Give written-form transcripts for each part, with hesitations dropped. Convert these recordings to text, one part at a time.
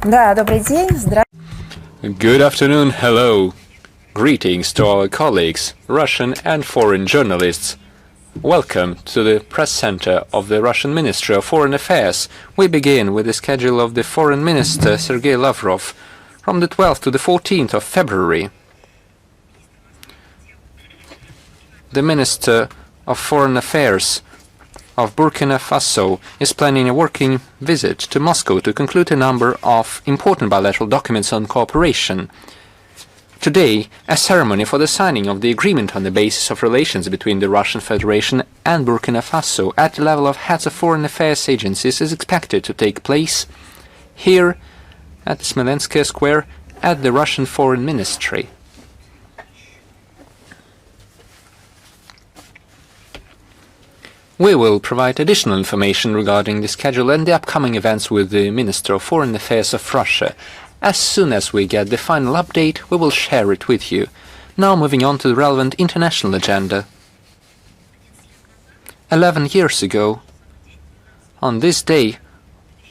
Да, добрый день. Good afternoon, hello. Greetings to our colleagues, Russian and foreign journalists. Welcome to the press center of the Russian Ministry of Foreign Affairs. We begin with the schedule of the Foreign Minister Sergei Lavrov from the 12th to the 14th of February. The Minister of Foreign Affairs of Burkina Faso is planning a working visit to Moscow to conclude a number of important bilateral documents on cooperation. Today, a ceremony for the signing of the agreement on the basis of relations between the Russian Federation and Burkina Faso at the level of heads of foreign affairs agencies is expected to take place here at the Smolensk Square at the Russian Foreign Ministry. We will provide additional information regarding the schedule and the upcoming events with the Minister of Foreign Affairs of Russia. As soon as we get the final update, we will share it with you. Now moving on to the relevant international agenda. 11 years ago, on this day,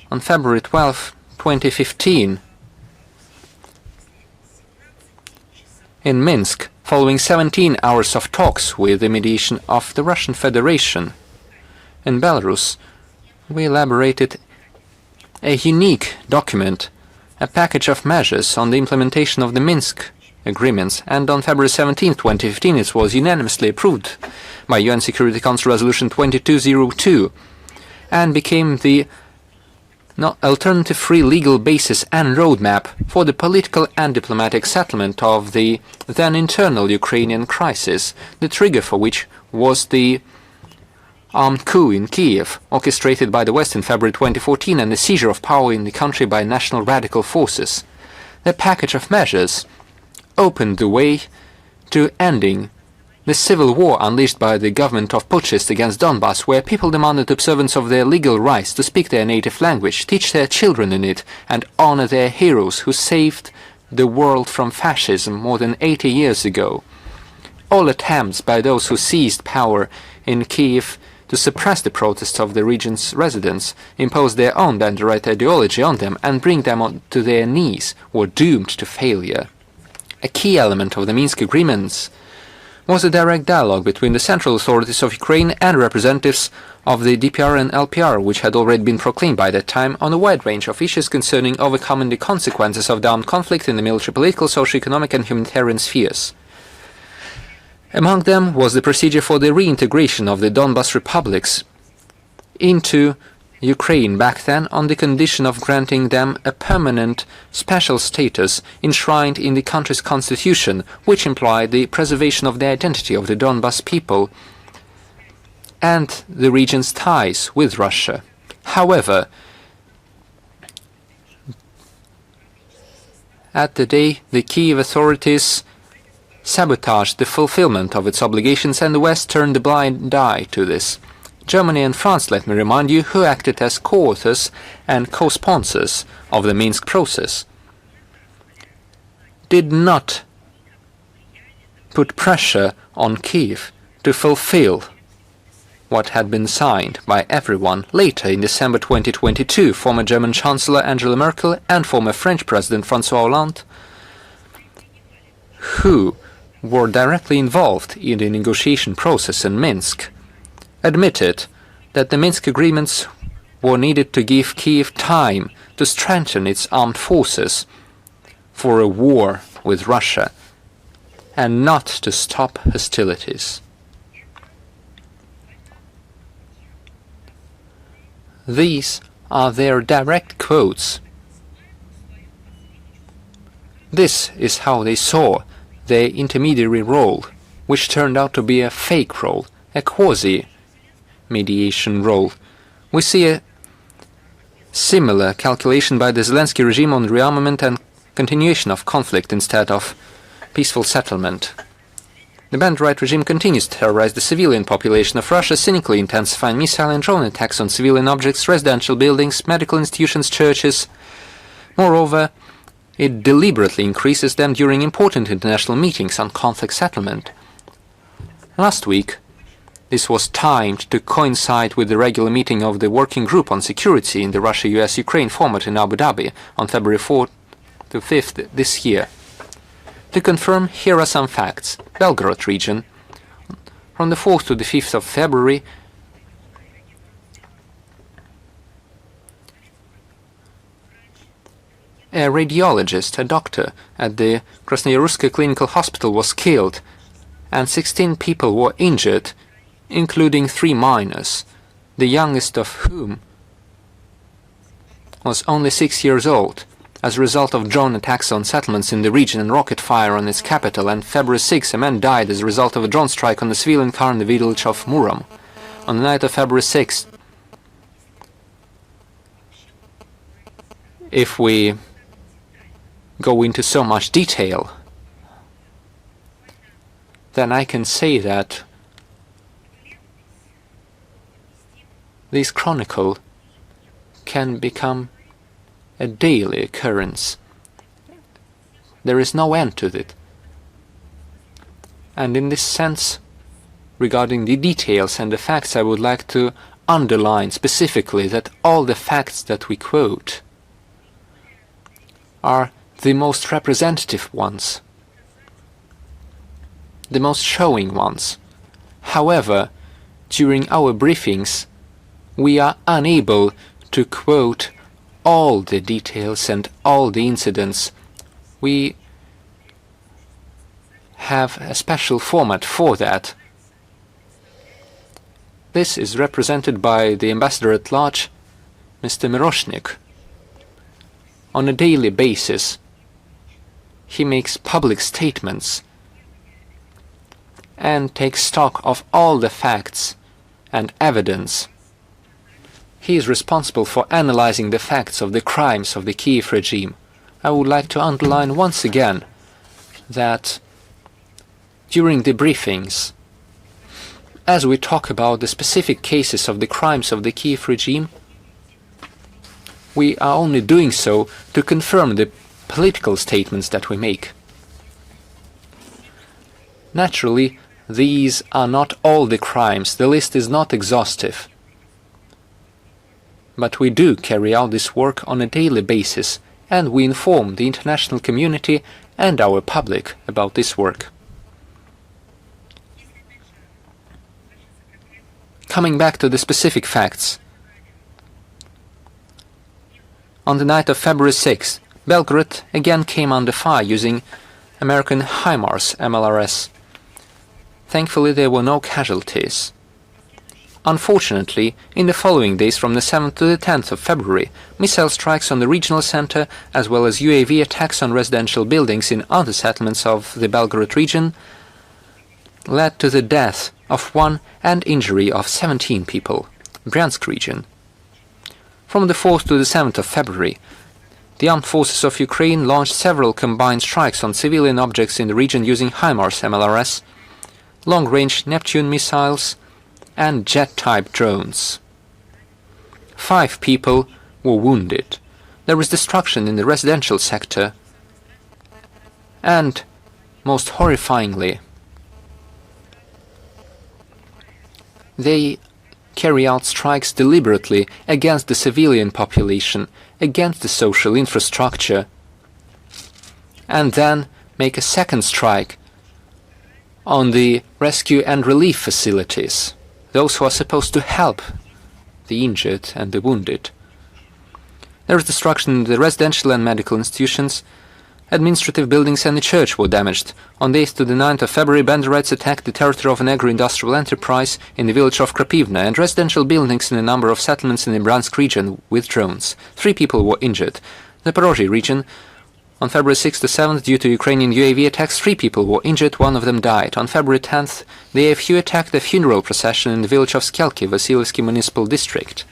on February 12, 2015, in Minsk, following 17 hours of talks with the mediation of the Russian Federation, in Belarus, we elaborated a unique document, a package of measures on the implementation of the Minsk agreements, and on February 17, 2015, it was unanimously approved by UN Security Council Resolution 2202 and became the alternative-free legal basis and roadmap for the political and diplomatic settlement of the then internal Ukrainian crisis, the trigger for which was the armed coup in Kiev, orchestrated by the West in February 2014, and the seizure of power in the country by national radical forces. The package of measures opened the way to ending the civil war unleashed by the government of putschists against Donbass, where people demanded observance of their legal rights to speak their native language, teach their children in it, and honor their heroes who saved the world from fascism more than 80 years ago. All attempts by those who seized power in Kiev to suppress the protests of the region's residents, impose their own band-right ideology on them, and bring them to their knees, were doomed to failure. A key element of the Minsk agreements was a direct dialogue between the central authorities of Ukraine and representatives of the DPR and LPR, which had already been proclaimed by that time, on a wide range of issues concerning overcoming the consequences of the armed conflict in the military, political, socio-economic and humanitarian spheres. Among them was the procedure for the reintegration of the Donbas republics into Ukraine back then, on the condition of granting them a permanent special status enshrined in the country's constitution, which implied the preservation of the identity of the Donbas people and the region's ties with Russia. However, at the day, the Kiev authorities sabotaged the fulfillment of its obligations, and the West turned a blind eye to this. Germany and France, let me remind you, who acted as co-authors and co-sponsors of the Minsk process, did not put pressure on Kiev to fulfill what had been signed by everyone. Later, in December 2022, former German Chancellor Angela Merkel and former French President François Hollande, who were directly involved in the negotiation process in Minsk, admitted that the Minsk agreements were needed to give Kiev time to strengthen its armed forces for a war with Russia and not to stop hostilities. These are their direct quotes. This is how they saw their intermediary role, which turned out to be a fake role, a quasi-mediation role. We see a similar calculation by the Zelensky regime on rearmament and continuation of conflict instead of peaceful settlement. The band-right regime continues to terrorize the civilian population of Russia, cynically intensifying missile and drone attacks on civilian objects, residential buildings, medical institutions, churches. Moreover, it deliberately increases them during important international meetings on conflict settlement. Last week, This was timed to coincide with the regular meeting of the Working Group on Security in the Russia-US-Ukraine format in Abu Dhabi on February 4th to 5th this year. To confirm, here are some facts. Belgorod region, from the 4th to the 5th of February, a radiologist, a doctor, at the Krasnoyarsk Clinical Hospital was killed, and 16 people were injured, including 3 minors, the youngest of whom was only 6 years old, as a result of drone attacks on settlements in the region and rocket fire on its capital. And February 6, a man died as a result of a drone strike on a civilian car in the village of Murom. On the night of February 6, if we go into so much detail, then I can say that this chronicle can become a daily occurrence. There is no end to it. And in this sense, regarding the details and the facts, I would like to underline specifically that all the facts that we quote are the most representative ones, the most showing ones. However, during our briefings, we are unable to quote all the details and all the incidents. We have a special format for that. This is represented by the ambassador at large, Mr. Miroshnik. On a daily basis, he makes public statements and takes stock of all the facts and evidence. He is responsible for analyzing the facts of the crimes of the Kiev regime. I would like to underline once again that during the briefings, as we talk about the specific cases of the crimes of the Kiev regime, we are only doing so to confirm the political statements that we make. Naturally, these are not all the crimes. The list is not exhaustive. But we do carry out this work on a daily basis, and we inform the international community and our public about this work. Coming back to the specific facts. On the night of February 6, Belgorod again came under fire using American HIMARS MLRS. Thankfully, there were no casualties. Unfortunately, in the following days from the 7th to the 10th of February, missile strikes on the regional center as well as UAV attacks on residential buildings in other settlements of the Belgorod region led to the death of 1 and injury of 17 people. Bryansk region. From the 4th to the 7th of February, the armed forces of Ukraine launched several combined strikes on civilian objects in the region using HIMARS MLRS, long-range Neptune missiles, and jet-type drones. 5 people were wounded. There was destruction in the residential sector, and, most horrifyingly, they carry out strikes deliberately against the civilian population, against the social infrastructure, and then make a second strike on the rescue and relief facilities, those who are supposed to help the injured and the wounded. There was destruction in the residential and medical institutions. Administrative buildings and the church were damaged. On the 8th to the 9th of February, Banderites attacked the territory of an agro-industrial enterprise in the village of Krapivna and residential buildings in a number of settlements in the Bryansk region with drones. 3 people were injured. The Zaporozhye region, on February 6th to 7th, due to Ukrainian UAV attacks, 3 people were injured, 1 of them died. On February 10th, the AFU attacked a funeral procession in the village of Skelki, Vasilievsky municipal district.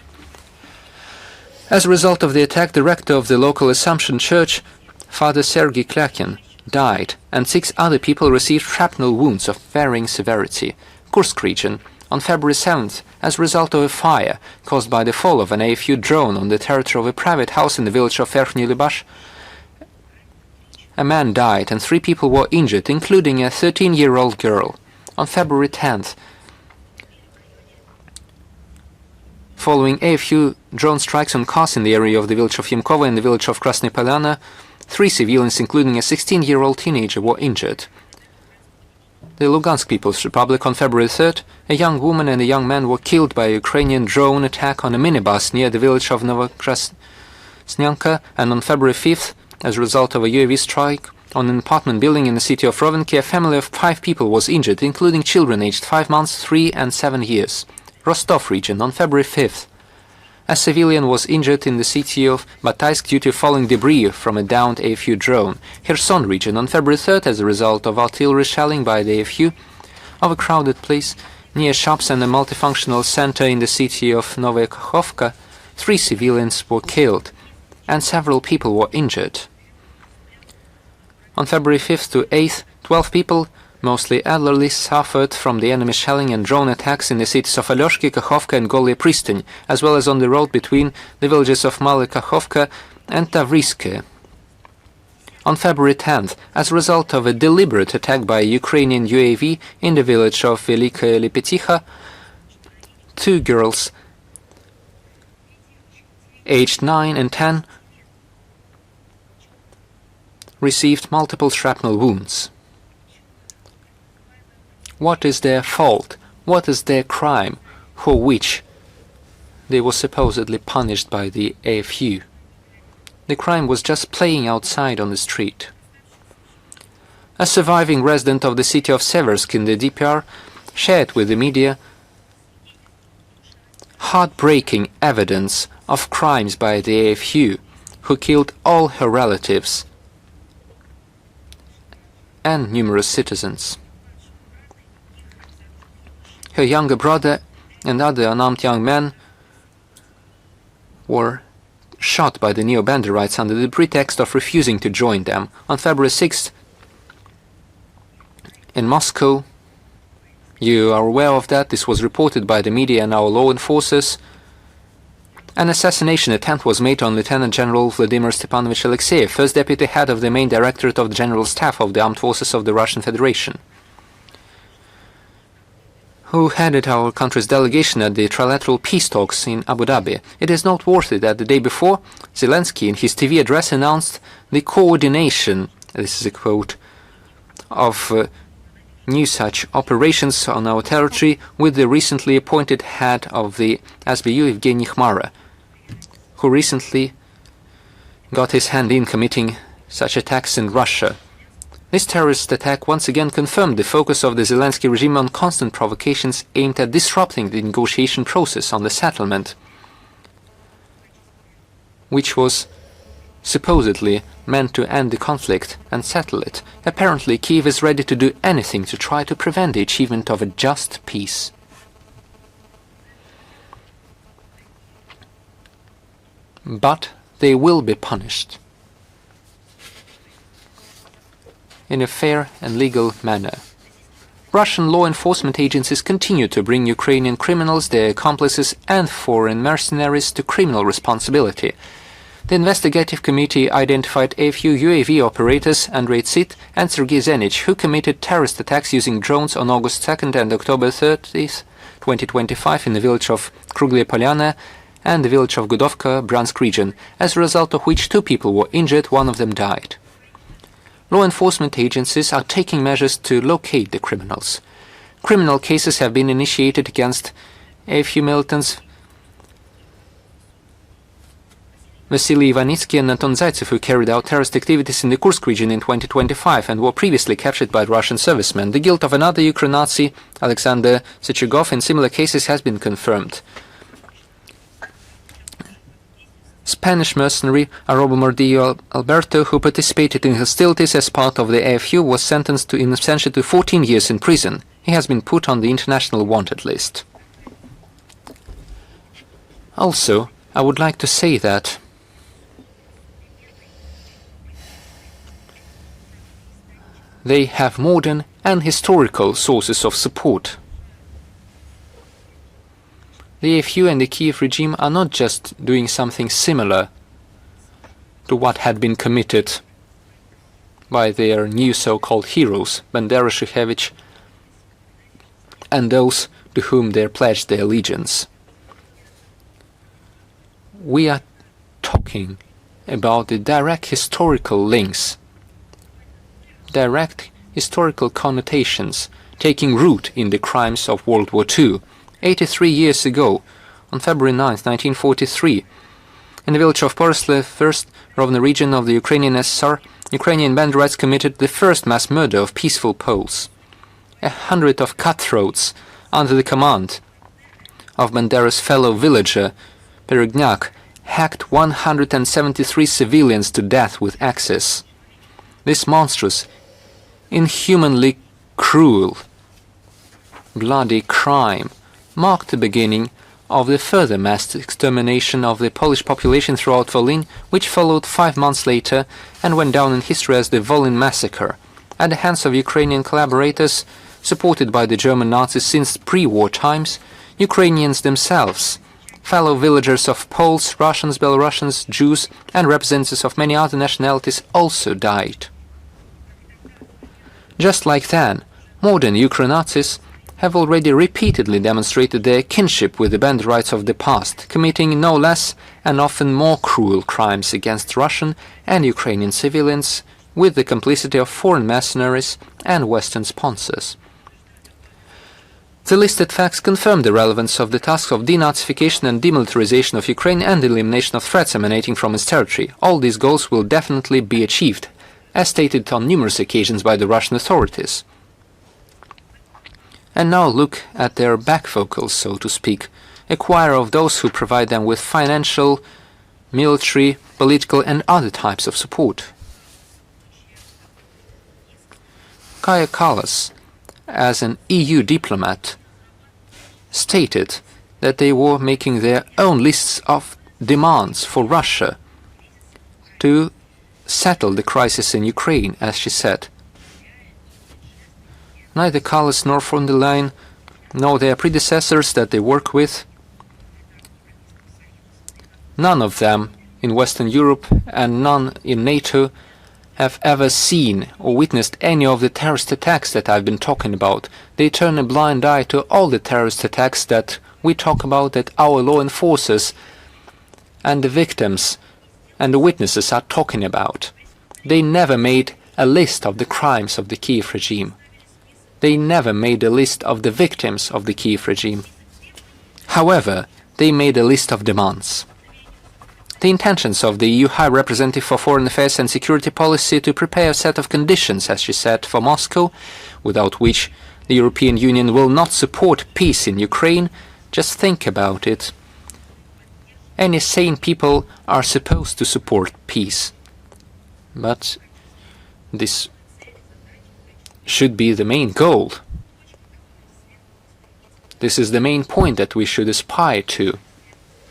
As a result of the attack, the rector of the local Assumption Church, Father Sergei Klyakin, died, and 6 other people received shrapnel wounds of varying severity. Kursk region, on February 7th, as a result of a fire caused by the fall of an AFU drone on the territory of a private house in the village of Verkhny Lybash, a man died and 3 people were injured, including a 13-year-old girl. On February 10th, Following AFU drone strikes on cars in the area of the village of Yemkovo and the village of Krasnaya Polyana, 3 civilians, including a 16-year-old teenager, were injured. The Lugansk People's Republic, on February 3rd, a young woman and a young man were killed by a Ukrainian drone attack on a minibus near the village of Novokrasnyanka, and on February 5th, as a result of a UAV strike on an apartment building in the city of Foriegn, a family of 5 people was injured, including children aged 5 months, 3 and 7 years. Rostov region, on February 5th, a civilian was injured in the city of Bataysk due to falling debris from a downed AFU drone. Kherson region, on February 3rd, as a result of artillery shelling by the AFU of a crowded place near shops and a multifunctional center in the city of Novaya Kakhovka, 3 civilians were killed and several people were injured. On February 5th to 8th, 12 people, mostly elderly, suffered from the enemy shelling and drone attacks in the cities of Alyoshki, Kakhovka and Golye Pristin, as well as on the road between the villages of Male Kakhovka and Tavriske. On February 10th, as a result of a deliberate attack by a Ukrainian UAV in the village of Velika Lepeticha, 2 girls aged 9 and 10 received multiple shrapnel wounds. What is their fault? What is their crime for which they were supposedly punished by the AFU? The crime was just playing outside on the street. A surviving resident of the city of Seversk in the DPR shared with the media heartbreaking evidence of crimes by the AFU, who killed all her relatives and numerous citizens. Her younger brother and other unarmed young men were shot by the neo-Banderites under the pretext of refusing to join them. On February 6th, in Moscow, you are aware of that, this was reported by the media and our law enforcers, an assassination attempt was made on Lieutenant General Vladimir Stepanovich Alexeyev, first deputy head of the main directorate of the General Staff of the Armed Forces of the Russian Federation, who headed our country's delegation at the trilateral peace talks in Abu Dhabi. It is noteworthy that the day before, Zelensky in his TV address announced the coordination, this is a quote, of new such operations on our territory with the recently appointed head of the SBU, Evgeny Khmara, who recently got his hand in committing such attacks in Russia. This terrorist attack once again confirmed the focus of the Zelensky regime on constant provocations aimed at disrupting the negotiation process on the settlement, which was supposedly meant to end the conflict and settle it. Apparently, Kiev is ready to do anything to try to prevent the achievement of a just peace. But they will be punished in a fair and legal manner. Russian law enforcement agencies continue to bring Ukrainian criminals, their accomplices and foreign mercenaries to criminal responsibility. The investigative committee identified AFU UAV operators Andrei Tsit and Sergei Zenich, who committed terrorist attacks using drones on August 2nd and October 30th, 2025 in the village of Kruglaya Polyana and the village of Gudovka, Bryansk region, as a result of which 2 people were injured, 1 of them died. Law enforcement agencies are taking measures to locate the criminals. Criminal cases have been initiated against AFU militants Vasily Ivanitsky and Anton Zaitsev, who carried out terrorist activities in the Kursk region in 2025 and were previously captured by Russian servicemen. The guilt of another Ukraine Nazi, Alexander Sechegov, in similar cases has been confirmed. Spanish mercenary Arobo Mordillo Alberto, who participated in hostilities as part of the AFU, was sentenced to in absentia to 14 years in prison. He has been put on the international wanted list. Also, I would like to say that they have modern and historical sources of support. The AFU and the Kiev regime are not just doing something similar to what had been committed by their new so-called heroes, Bandera, Shukhevich, and those to whom they pledged their allegiance. we are talking about the direct historical links, direct historical connotations taking root in the crimes of World War II. 83 years ago, on February 9, 1943, in the village of Poroslev, first Rovno region of the Ukrainian SSR, Ukrainian banderites committed the first mass murder of peaceful Poles. 100 of cutthroats under the command of Bandera's fellow villager Foriegn hacked 173 civilians to death with axes. This monstrous, inhumanly cruel, bloody crime marked the beginning of the further mass extermination of the Polish population throughout Volyn, which followed 5 months later and went down in history as the Volyn massacre, at the hands of Ukrainian collaborators supported by the German Nazis since pre-war times. Ukrainians themselves, fellow villagers of Poles, Russians, Belarusians, Jews and representatives of many other nationalities also died. Just like then, modern Ukro-Nazis have already repeatedly demonstrated their kinship with the banderites of the past, committing no less and often more cruel crimes against Russian and Ukrainian civilians with the complicity of foreign mercenaries and Western sponsors. The listed facts confirm the relevance of the tasks of denazification and demilitarization of Ukraine and the elimination of threats emanating from its territory. All these goals will definitely be achieved, as stated on numerous occasions by the Russian authorities. And now look at their back vocals, so to speak, a choir of those who provide them with financial, military, political and other types of support. Kaja Kallas, as an EU diplomat, stated that they were making their own lists of demands for Russia to settle the crisis in Ukraine, as she said. Neither Kallas nor von der Leyen nor their predecessors that they work with, none of them in Western Europe and none in NATO have ever seen or witnessed any of the terrorist attacks that I've been talking about. They turn a blind eye to all the terrorist attacks that we talk about, that our law enforcers and the victims and the witnesses are talking about. They never made a list of the crimes of the Kiev regime. They never made a list of the victims of the Kiev regime. However, they made a list of demands. The intentions of the EU High Representative for Foreign Affairs and Security Policy to prepare a set of conditions, as she said, for Moscow, without which the European Union will not support peace in Ukraine. Just think about it. Any sane people are supposed to support peace. But this should be the main goal. This is the main point that we should aspire to.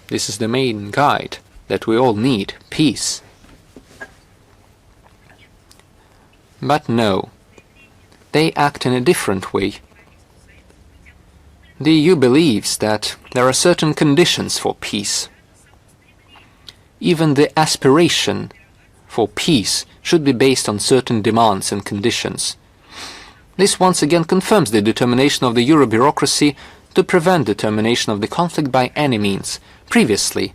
This is the main guide that we all need, peace. But no, they act in a different way. The EU believes that there are certain conditions for peace. Even the aspiration for peace should be based on certain demands and conditions. This once again confirms the determination of the Euro bureaucracy to prevent the termination of the conflict by any means. Previously,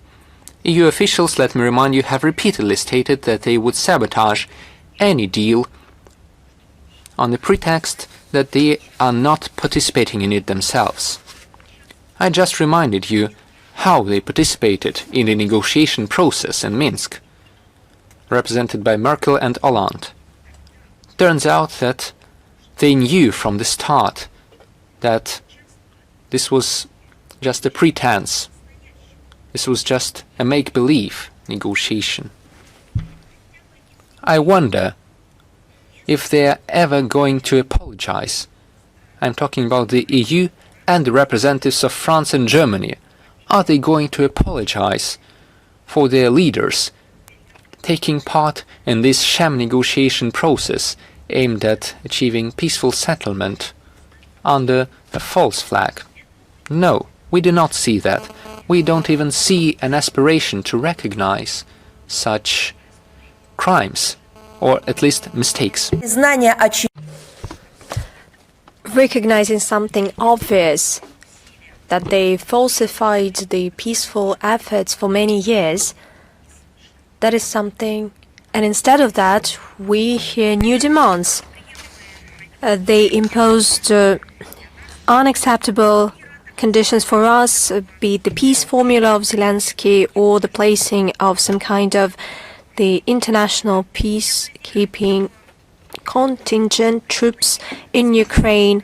EU officials, let me remind you, have repeatedly stated that they would sabotage any deal on the pretext that they are not participating in it themselves. I just reminded you how they participated in the negotiation process in Minsk, represented by Merkel and Hollande. Turns out that they knew from the start that this was just a pretense. This was just a make-believe negotiation. I wonder if they are ever going to apologize. I'm talking about the EU and the representatives of France and Germany. Are they going to apologize for their leaders taking part in this sham negotiation process aimed at achieving peaceful settlement under a false flag? No, we do not see that. We don't even see an aspiration to recognize such crimes, or at least mistakes. Recognizing something obvious that they falsified the peaceful efforts for many years. That is something. And instead of that, we hear new demands. They imposed unacceptable conditions for us, be it the peace formula of Zelensky or the placing of some kind of the international peacekeeping contingent troops in Ukraine.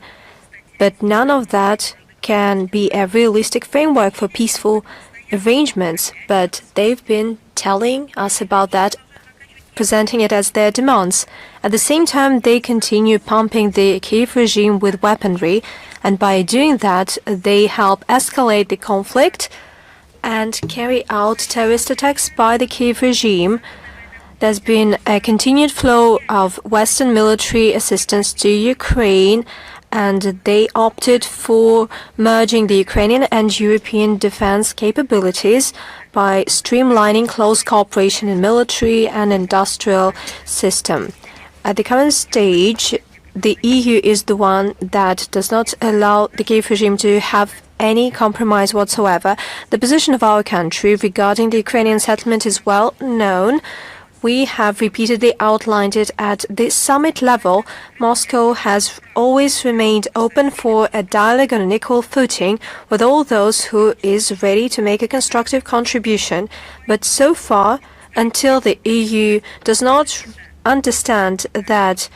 But none of that can be a realistic framework for peaceful arrangements. But they've been telling us about that, presenting it as their demands. At the same time, they continue pumping the Kiev regime with weaponry, and by doing that, they help escalate the conflict and carry out terrorist attacks by the Kiev regime. There's been a continued flow of Western military assistance to Ukraine, and they opted for merging the Ukrainian and European defense capabilities by streamlining close cooperation in military and industrial system. At the current stage, the EU is the one that does not allow the Kiev regime to have any compromise whatsoever. The position of our country regarding the Ukrainian settlement is well known. We have repeatedly outlined it at the summit level. Moscow has always remained open for a dialogue on an equal footing with all those who is ready to make a constructive contribution. But so far, until the EU does not understand that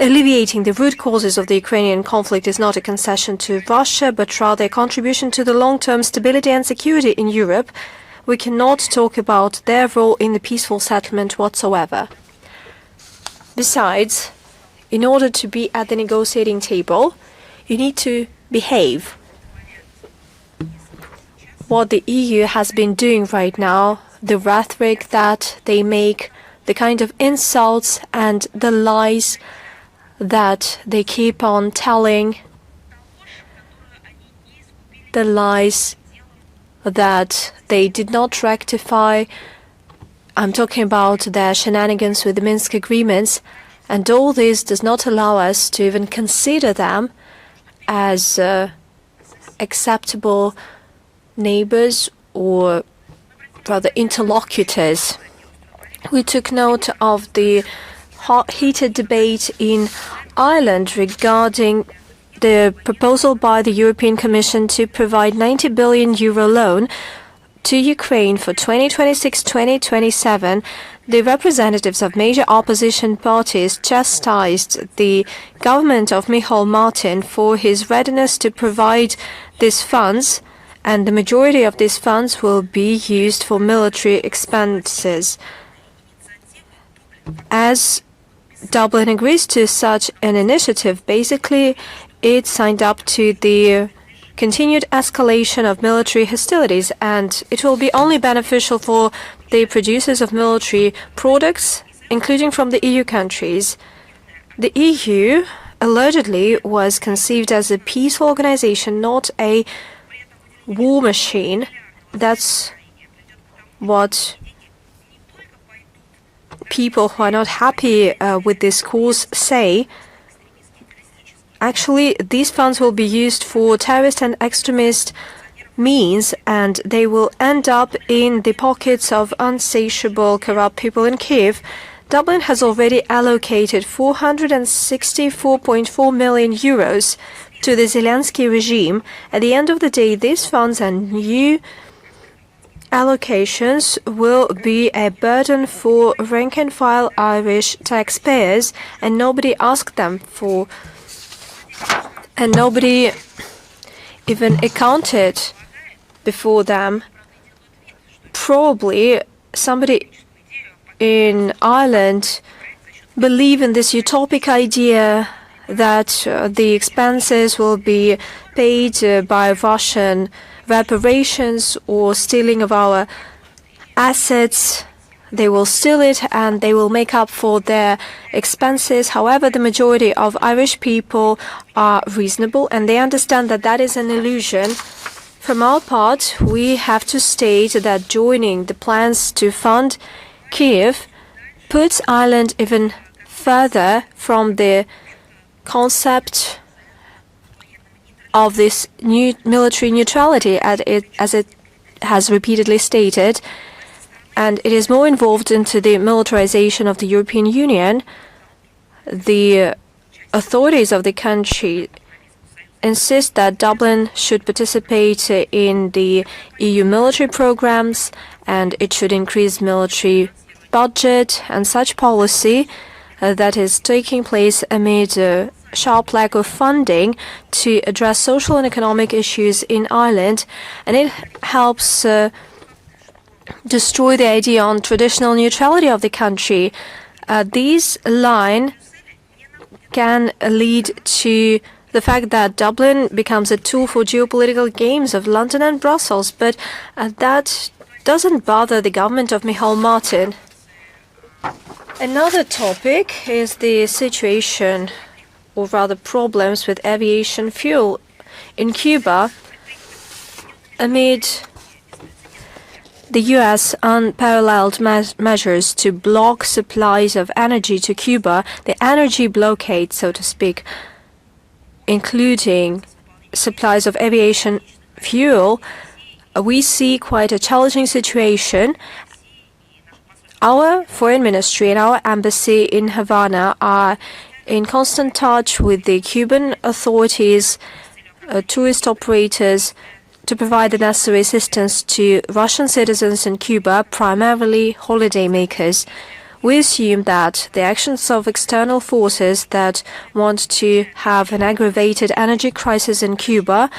alleviating the root causes of the Ukrainian conflict is not a concession to Russia, but rather a contribution to the long-term stability and security in Europe, we cannot talk about their role in the peaceful settlement whatsoever. Besides, in order to be at the negotiating table, you need to behave. What the EU has been doing right now, the rhetoric that they make, the kind of insults and the lies that they keep on telling, the lies that they did not rectify. I'm talking about their shenanigans with the Minsk agreements, and all this does not allow us to even consider them as acceptable neighbors or rather interlocutors. We took note of the heated debate in Ireland regarding the proposal by the European Commission to provide €90 billion loan to Ukraine for 2026-2027. The representatives of major opposition parties chastised the government of Michal Martin for his readiness to provide these funds, and the majority of these funds will be used for military expenses. As Dublin agrees to such an initiative, basically it signed up to the continued escalation of military hostilities, and it will be only beneficial for the producers of military products, including from the EU countries. The EU allegedly was conceived as a peaceful organization, not a war machine. That's what people who are not happy with this course say. Actually, these funds will be used for terrorist and extremist means, and they will end up in the pockets of unsatiable, corrupt people in Kiev. Dublin has already allocated €464.4 million to the Zelensky regime. At the end of the day, these funds and new allocations will be a burden for rank-and-file Irish taxpayers, and nobody asked them for, and nobody even accounted before them. Probably somebody in Ireland believe in this utopic idea that the expenses will be paid by Russian reparations or stealing of our assets. They will steal it and they will make up for their expenses. However, the majority of Irish people are reasonable and they understand that that is an illusion. From our part, we have to state that joining the plans to fund Kiev puts Ireland even further from the concept of this new military neutrality, as it has repeatedly stated, and it is more involved into the militarization of the European Union. The authorities of the country insist that Dublin should participate in the EU military programs and it should increase military budget, and such policy that is taking place amid a sharp lack of funding to address social and economic issues in Ireland, and it helps destroy the idea on traditional neutrality of the country. This line can lead to the fact that Dublin becomes a tool for geopolitical games of London and Brussels, but that doesn't bother the government of Micheál Martin. Another topic is the situation, or rather problems, with aviation fuel in Cuba amid the U.S. unparalleled measures to block supplies of energy to Cuba, the energy blockade, so to speak, including supplies of aviation fuel. We see quite a challenging situation. Our foreign ministry and our embassy in Havana are in constant touch with the Cuban authorities, tourist operators, to provide the necessary assistance to Russian citizens in Cuba, primarily holidaymakers. We assume that the actions of external forces that want to have an aggravated energy crisis in Cuba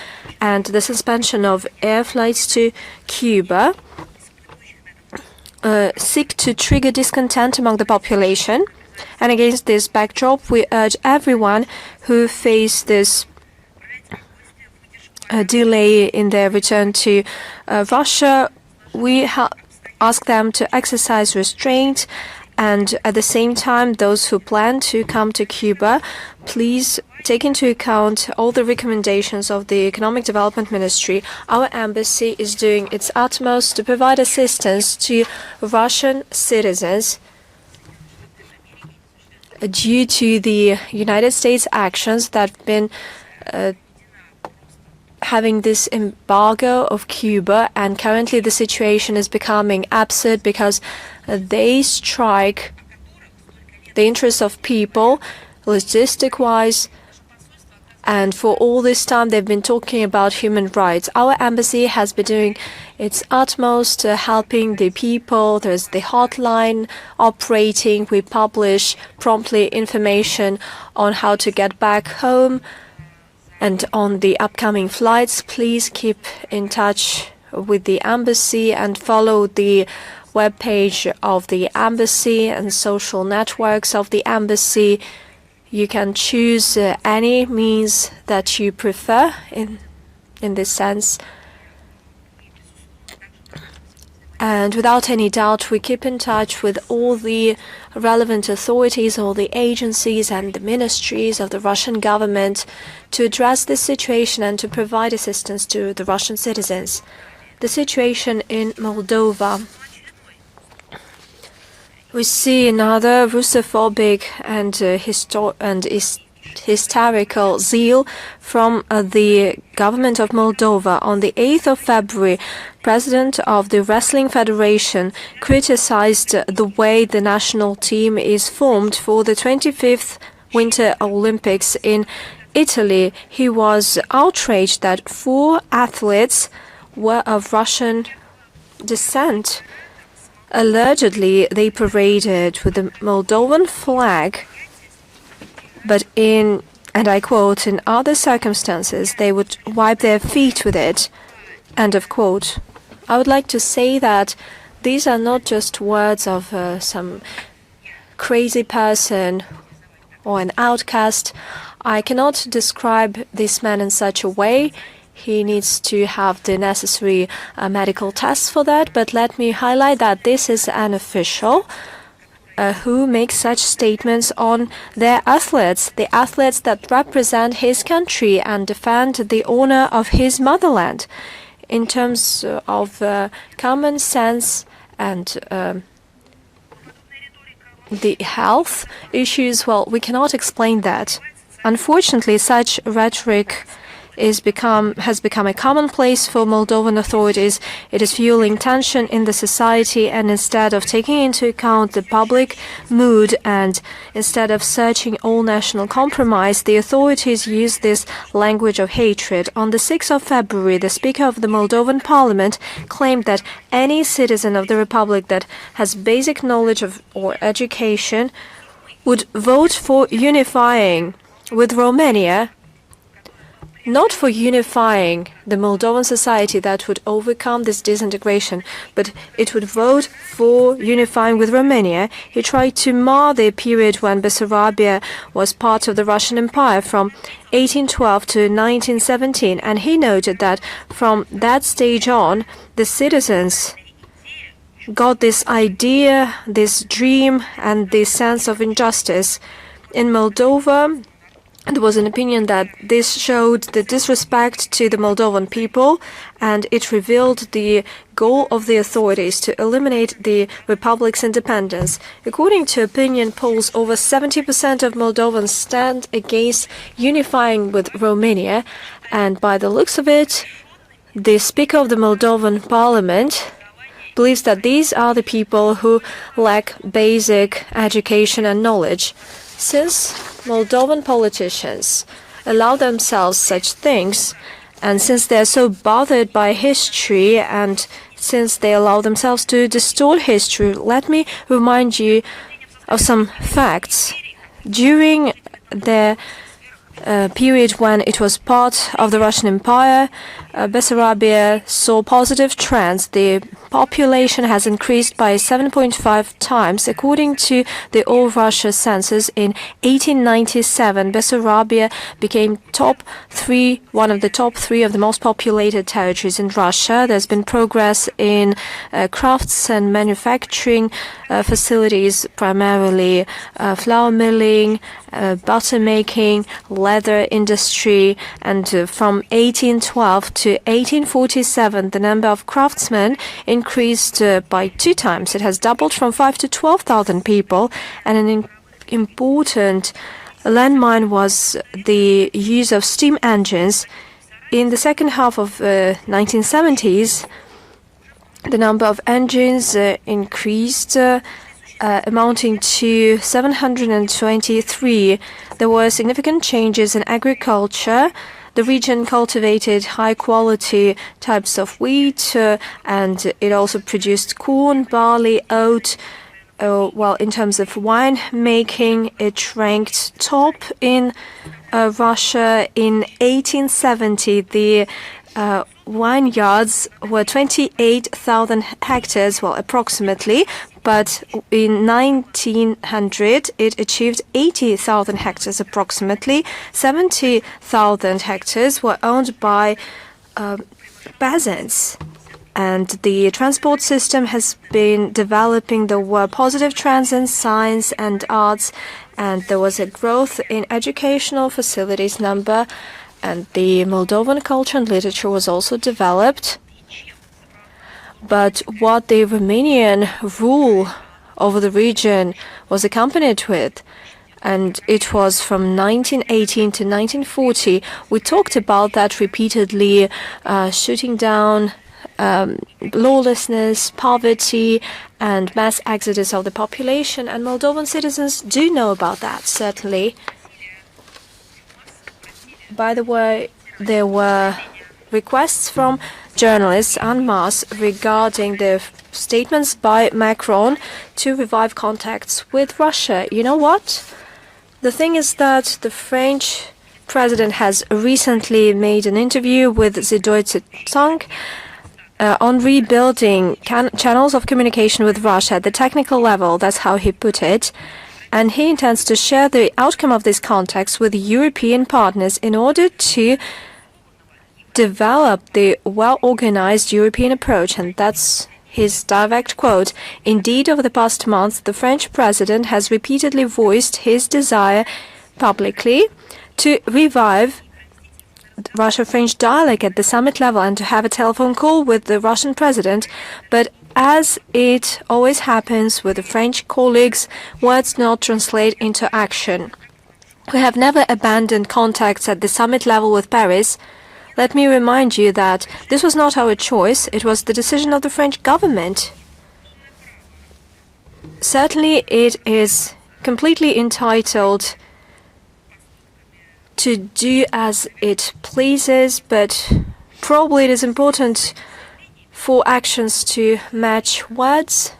and the suspension of air flights to Cuba seek to trigger discontent among the population. And against this backdrop, we urge everyone who face this delay in their return to Russia, we ask them to exercise restraint, and at the same time, those who plan to come to Cuba, please take into account all the recommendations of the Economic Development Ministry. Our embassy is doing its utmost to provide assistance to Russian citizens due to the United States actions that have been having this embargo of Cuba, and currently the situation is becoming absurd because they strike the interests of people logistic-wise, and for all this time they've been talking about human rights. Our embassy has been doing its utmost helping the people. There's the hotline operating. We publish promptly information on how to get back home and on the upcoming flights. Please keep in touch with the embassy and follow the webpage of the embassy and social networks of the embassy. You can choose any means that you prefer in this sense. And without any doubt, we keep in touch with all the relevant authorities, all the agencies and the ministries of the Russian government to address this situation and to provide assistance to the Russian citizens. The situation in Moldova. We see another Russophobic and hysterical zeal from the government of Moldova. On the 8th of February, President of the Wrestling Federation criticized the way the national team is formed for the 25th Winter Olympics in Italy. He was outraged that 4 athletes were of Russian descent. Allegedly, they paraded with the Moldovan flag, but in, and I quote, in other circumstances, they would wipe their feet with it. End of quote. I would like to say that these are not just words of some crazy person or an outcast. I cannot describe this man in such a way. He needs to have the necessary medical tests for that, but let me highlight that this is an official who makes such statements on their athletes, the athletes that represent his country and defend the honor of his motherland. In terms of common sense and the health issues, well, we cannot explain that. Unfortunately, such rhetoric has become a commonplace for Moldovan authorities. It is fueling tension in the society, and instead of taking into account the public mood and instead of searching all national compromise, the authorities use this language of hatred. On the 6th of February, the Speaker of the Moldovan Parliament claimed that any citizen of the Republic that has basic knowledge of or education would vote for unifying with Romania, not for unifying the Moldovan society that would overcome this disintegration, but it would vote for unifying with Romania. He tried to mar the period when Bessarabia was part of the Russian Empire from 1812 to 1917, and he noted that from that stage on, the citizens got this idea, this dream, and this sense of injustice. In Moldova, there was an opinion that this showed the disrespect to the Moldovan people, and it revealed the goal of the authorities to eliminate the republic's independence. According to opinion polls, over 70% of Moldovans stand against unifying with Romania, and by the looks of it, the Speaker of the Moldovan Parliament believes that these are the people who lack basic education and knowledge. Since Moldovan politicians allow themselves such things, and since they are so bothered by history, and since they allow themselves to distort history, let me remind you of some facts. During the period when it was part of the Russian Empire, Bessarabia saw positive trends. The population has increased by 7.5 times. According to the All Russia census in 1897, Bessarabia became one of the top three of the most populated territories in Russia. There's been progress in crafts and manufacturing facilities, primarily flour milling, butter making, leather industry, and from 1812 to 1847, the number of craftsmen increased by 2 times. It has doubled from 5 to 12,000 people, and an important landmine was the use of steam engines. In the second half of 1970s, the number of engines increased, amounting to 723. There were significant changes in agriculture. The region cultivated high-quality types of wheat, and it also produced corn, barley, oat. While in terms of wine making, it ranked top in Russia. In 1870, the vineyards were 28,000 hectares, well, approximately, but in 1900 it achieved 80,000 hectares approximately. 70,000 hectares were owned by peasants. And the transport system has been developing. There were positive trends in science and arts, and there was a growth in educational facilities number, and the Moldovan culture and literature was also developed. But what the Romanian rule over the region was accompanied with, and it was from 1918 to 1940, we talked about that repeatedly, shooting down lawlessness, poverty, and mass exodus of the population, and Moldovan citizens do know about that, certainly. By the way, there were requests from journalists en masse regarding the statements by Macron to revive contacts with Russia. You know what? The thing is that the French president has recently made an interview with the Deutsche Funk on rebuilding channels of communication with Russia at the technical level. That's how he put it. And he intends to share the outcome of these contacts with European partners in order to develop the well-organized European approach. And that's his direct quote. Indeed, over the past month, the French president has repeatedly voiced his desire publicly to revive Russia-French dialogue at the summit level and to have a telephone call with the Russian president. But as it always happens with the French colleagues, words do not translate into action. We have never abandoned contacts at the summit level with Paris, Let me remind you that this was not our choice, it was the decision of the French government. Certainly, it is completely entitled to do as it pleases, but probably it is important for actions to match words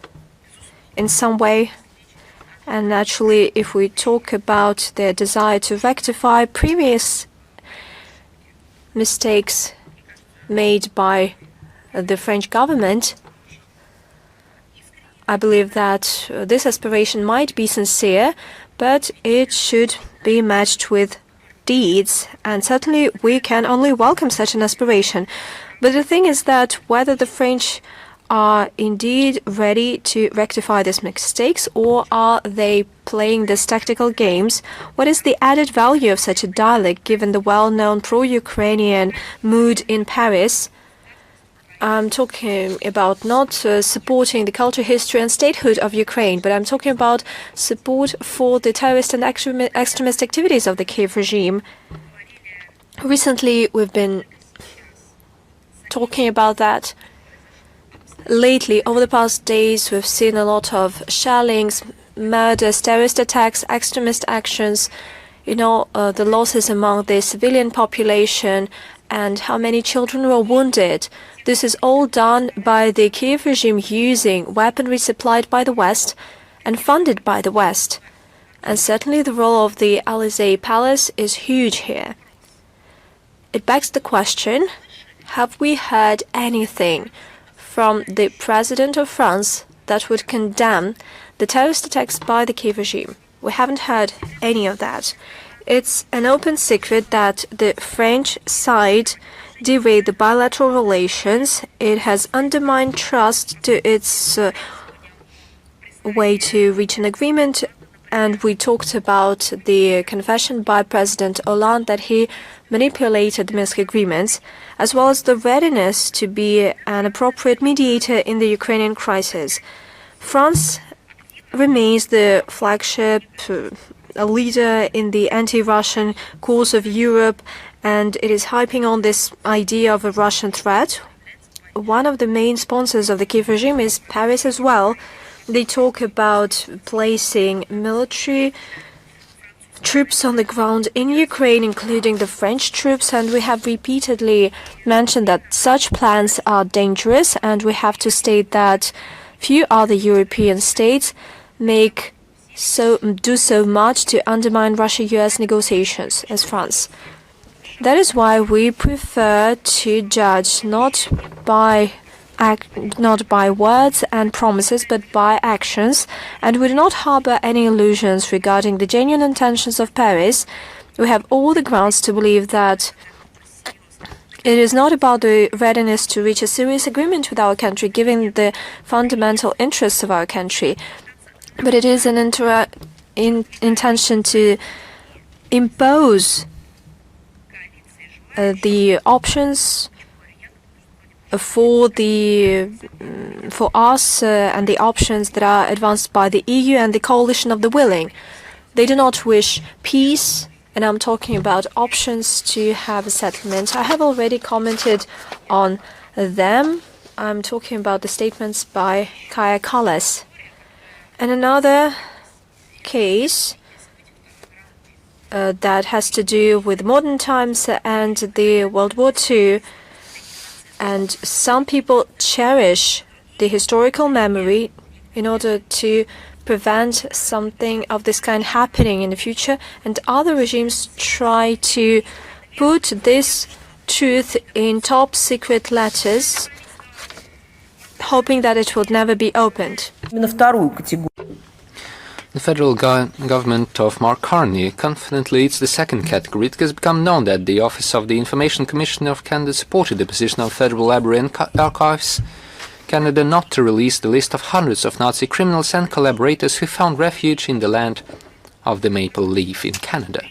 in some way. And naturally, if we talk about their desire to rectify previous mistakes made by the French government, I believe that this aspiration might be sincere, but it should be matched with deeds, and certainly we can only welcome such an aspiration. But the thing is that whether the French are indeed ready to rectify these mistakes, or are they playing these tactical games, what is the added value of such a dialogue given the well-known pro-Ukrainian mood in Paris? I'm talking about not supporting the culture, history and statehood of Ukraine, but I'm talking about support for the terrorist and extremist activities of the Kiev regime. Recently, we've been talking about that. Lately, over the past days, we've seen a lot of shellings, murders, terrorist attacks, extremist actions, the losses among the civilian population, and how many children were wounded. This is all done by the Kiev regime using weaponry supplied by the West and funded by the West. And certainly the role of the Élysée Palace is huge here. It begs the question, have we heard anything from the President of France that would condemn the terrorist attacks by the Kiev regime? We haven't heard any of that. It's an open secret that the French side derailed the bilateral relations. It has undermined trust to its way to reach an agreement. And we talked about the confession by President Hollande that he manipulated the Minsk agreements, as well as the readiness to be an appropriate mediator in the Ukrainian crisis. France remains the flagship a leader in the anti-Russian cause of Europe, and it is hyping on this idea of a Russian threat. One of the main sponsors of the Kiev regime is Paris as well. They talk about placing military troops on the ground in Ukraine, including the French troops, and we have repeatedly mentioned that such plans are dangerous, and we have to state that few other European states do so much to undermine Russia-US negotiations as France. That is why we prefer to judge not by words and promises, but by actions, and we do not harbor any illusions regarding the genuine intentions of Paris. We have all the grounds to believe that it is not about the readiness to reach a serious agreement with our country, given the fundamental interests of our country, but it is an intention to impose the options for us and the options that are advanced by the EU and the coalition of the willing. They do not wish peace, and I'm talking about options to have a settlement. I have already commented on them. I'm talking about the statements by Kaja Kallas. And another case that has to do with modern times and the World War II. And some people cherish the historical memory in order to prevent something of this kind happening in the future. And other regimes try to put this truth in top secret letters, hoping that it will never be opened. The federal government of Mark Carney confidently leads the second category. It has become known that the Office of the Information Commissioner of Canada supported the position of Federal Library and Archives Canada not to release the list of hundreds of Nazi criminals and collaborators who found refuge in the land of the maple leaf in Canada.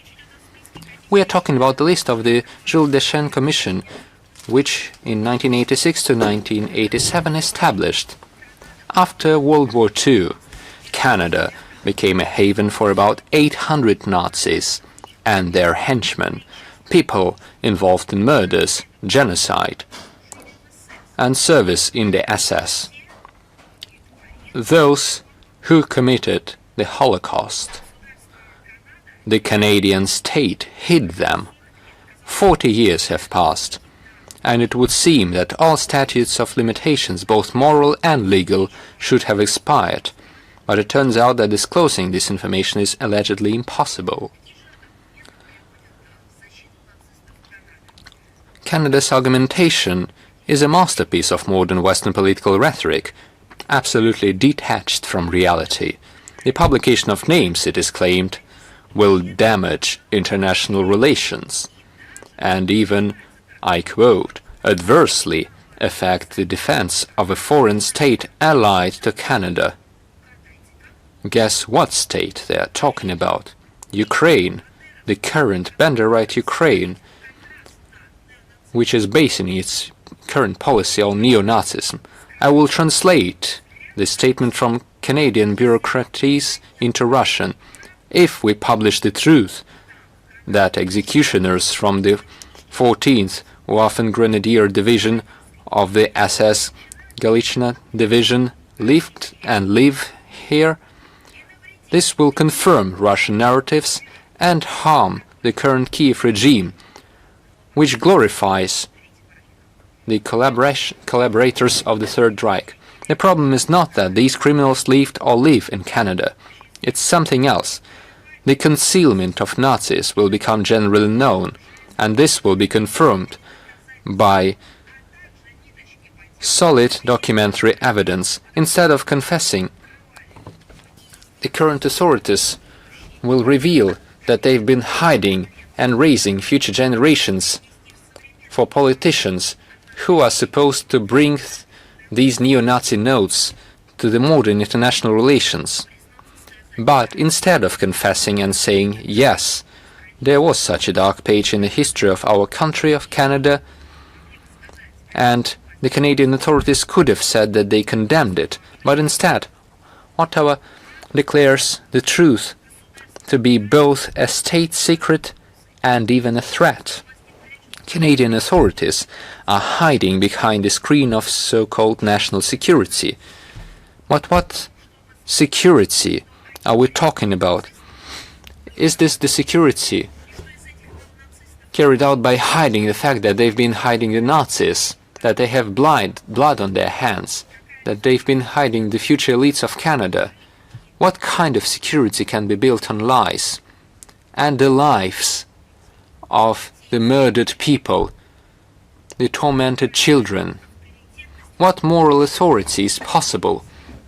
We are talking about the list of the Jules Deschênes Commission, which in 1986 to 1987 established. After World War II, Canada became a haven for about 800 Nazis and their henchmen, people involved in murders, genocide, and service in the SS. Those who committed the Holocaust. The Canadian state hid them. 40 years have passed, and it would seem that all statutes of limitations, both moral and legal, should have expired, but it turns out that disclosing this information is allegedly impossible. Canada's argumentation is a masterpiece of modern Western political rhetoric, absolutely detached from reality. The publication of names, it is claimed, will damage international relations, and even, I quote, adversely affect the defense of a foreign state allied to Canada. Guess what state they are talking about? Ukraine, the current Banderite Ukraine, which is basing its current policy on neo-Nazism. I will translate the statement from Canadian bureaucracies into Russian. If we publish the truth that executioners from the 14th Waffen Grenadier Division of the SS Galician Division lived and live here, this will confirm Russian narratives and harm the current Kiev regime, which glorifies the collaborators of the Third Reich. The problem is not that these criminals lived or live in Canada. It's something else. The concealment of Nazis will become generally known, and this will be confirmed by solid documentary evidence. Instead of confessing, the current authorities will reveal that they've been hiding and raising future generations for politicians who are supposed to bring these neo-Nazi notes to the modern international relations. But instead of confessing and saying, yes, there was such a dark page in the history of our country, of Canada, and the Canadian authorities could have said that they condemned it, but instead, Ottawa declares the truth to be both a state secret and even a threat. Canadian authorities are hiding behind the screen of so-called national security. But what security are we talking about? Is this the security carried out by hiding the fact that they've been hiding the Nazis, that they have blood on their hands, that they've been hiding the future elites of Canada? What kind of security can be built on lies and the lives of the murdered people, the tormented children? What moral authority is possible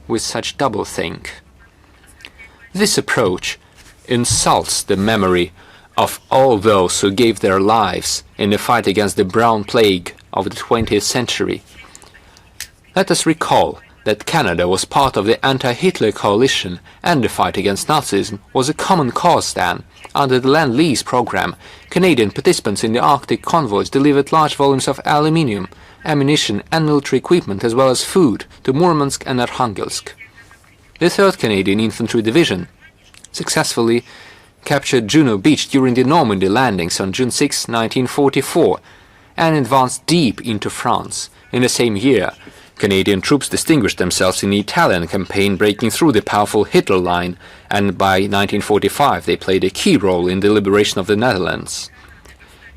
with such doublethink? This approach insults the memory of all those who gave their lives in the fight against the brown plague of the 20th century. Let us recall that Canada was part of the anti-Hitler coalition, and the fight against Nazism was a common cause then. Under the Lend-Lease program, Canadian participants in the Arctic convoys delivered large volumes of aluminium, ammunition and military equipment as well as food to Murmansk and Arkhangelsk. The 3rd Canadian Infantry Division successfully captured Juno Beach during the Normandy landings on June 6, 1944, and advanced deep into France. In the same year, Canadian troops distinguished themselves in the Italian campaign, breaking through the powerful Hitler line, and by 1945 they played a key role in the liberation of the Netherlands.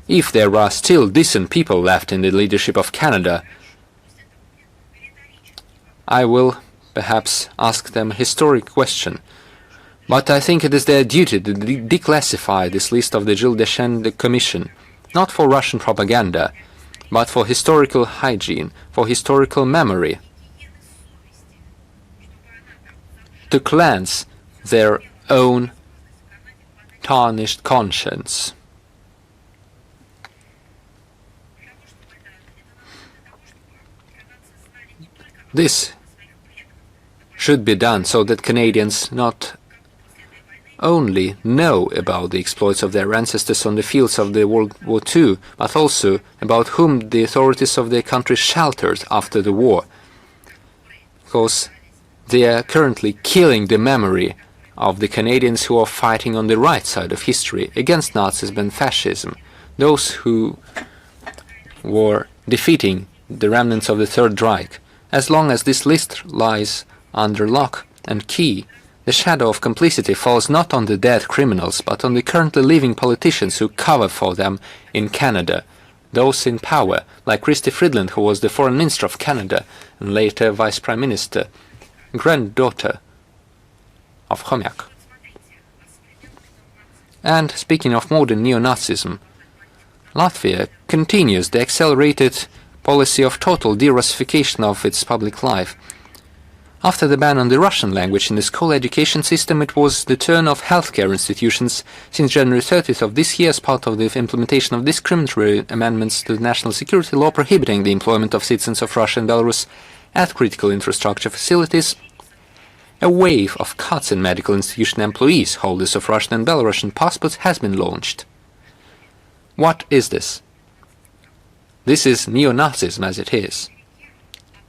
If there are still decent people left in the leadership of Canada, I will perhaps ask them a historic question. But I think it is their duty to declassify this list of the Gilles Deschênes Commission, not for Russian propaganda, but for historical hygiene, for historical memory, to cleanse their own tarnished conscience. This should be done so that Canadians not only know about the exploits of their ancestors on the fields of the World War II, but also about whom the authorities of their country sheltered after the war, because they are currently killing the memory of the Canadians who are fighting on the right side of history against Nazism and fascism. those who were defeating the remnants of the Third Reich. As long as this list lies under lock and key, the shadow of complicity falls not on the dead criminals, but on the currently living politicians who cover for them in Canada, those in power, like Christy Friedland, who was the Foreign Minister of Canada and later Vice Prime Minister, granddaughter of Chomiak. And speaking of modern neo-Nazism, Latvia continues the accelerated policy of total de-Russification of its public life. After the ban on the Russian language in the school education system, it was the turn of healthcare institutions since January 30th of this year as part of the implementation of discriminatory amendments to the national security law prohibiting the employment of citizens of Russia and Belarus at critical infrastructure facilities. A wave of cuts in medical institution employees, holders of Russian and Belarusian passports, has been launched. What is this? This is neo-Nazism as it is.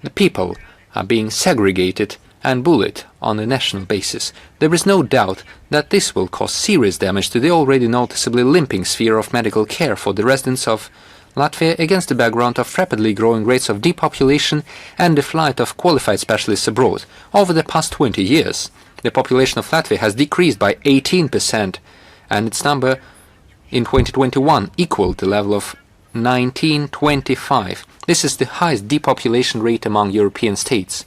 The people are being segregated and bullied on a national basis. There is no doubt that this will cause serious damage to the already noticeably limping sphere of medical care for the residents of Latvia against the background of rapidly growing rates of depopulation and the flight of qualified specialists abroad. Over the past 20 years, the population of Latvia has decreased by 18%, and its number in 2021 equaled the level of 1925. This is the highest depopulation rate among European states.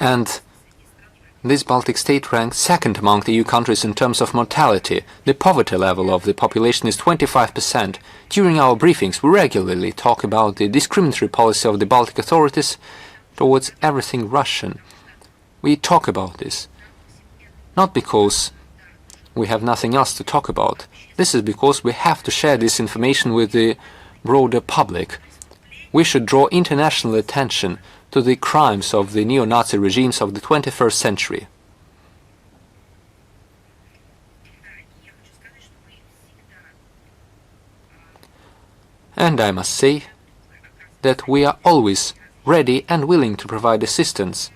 And this Baltic state ranks second among the EU countries in terms of mortality. The poverty level of the population is 25%. During our briefings, we regularly talk about the discriminatory policy of the Baltic authorities towards everything Russian. We talk about this, not because we have nothing else to talk about. This is because we have to share this information with the broader public. We should draw international attention to the crimes of the neo-Nazi regimes of the 21st century. And I must say that we are always ready and willing to provide assistance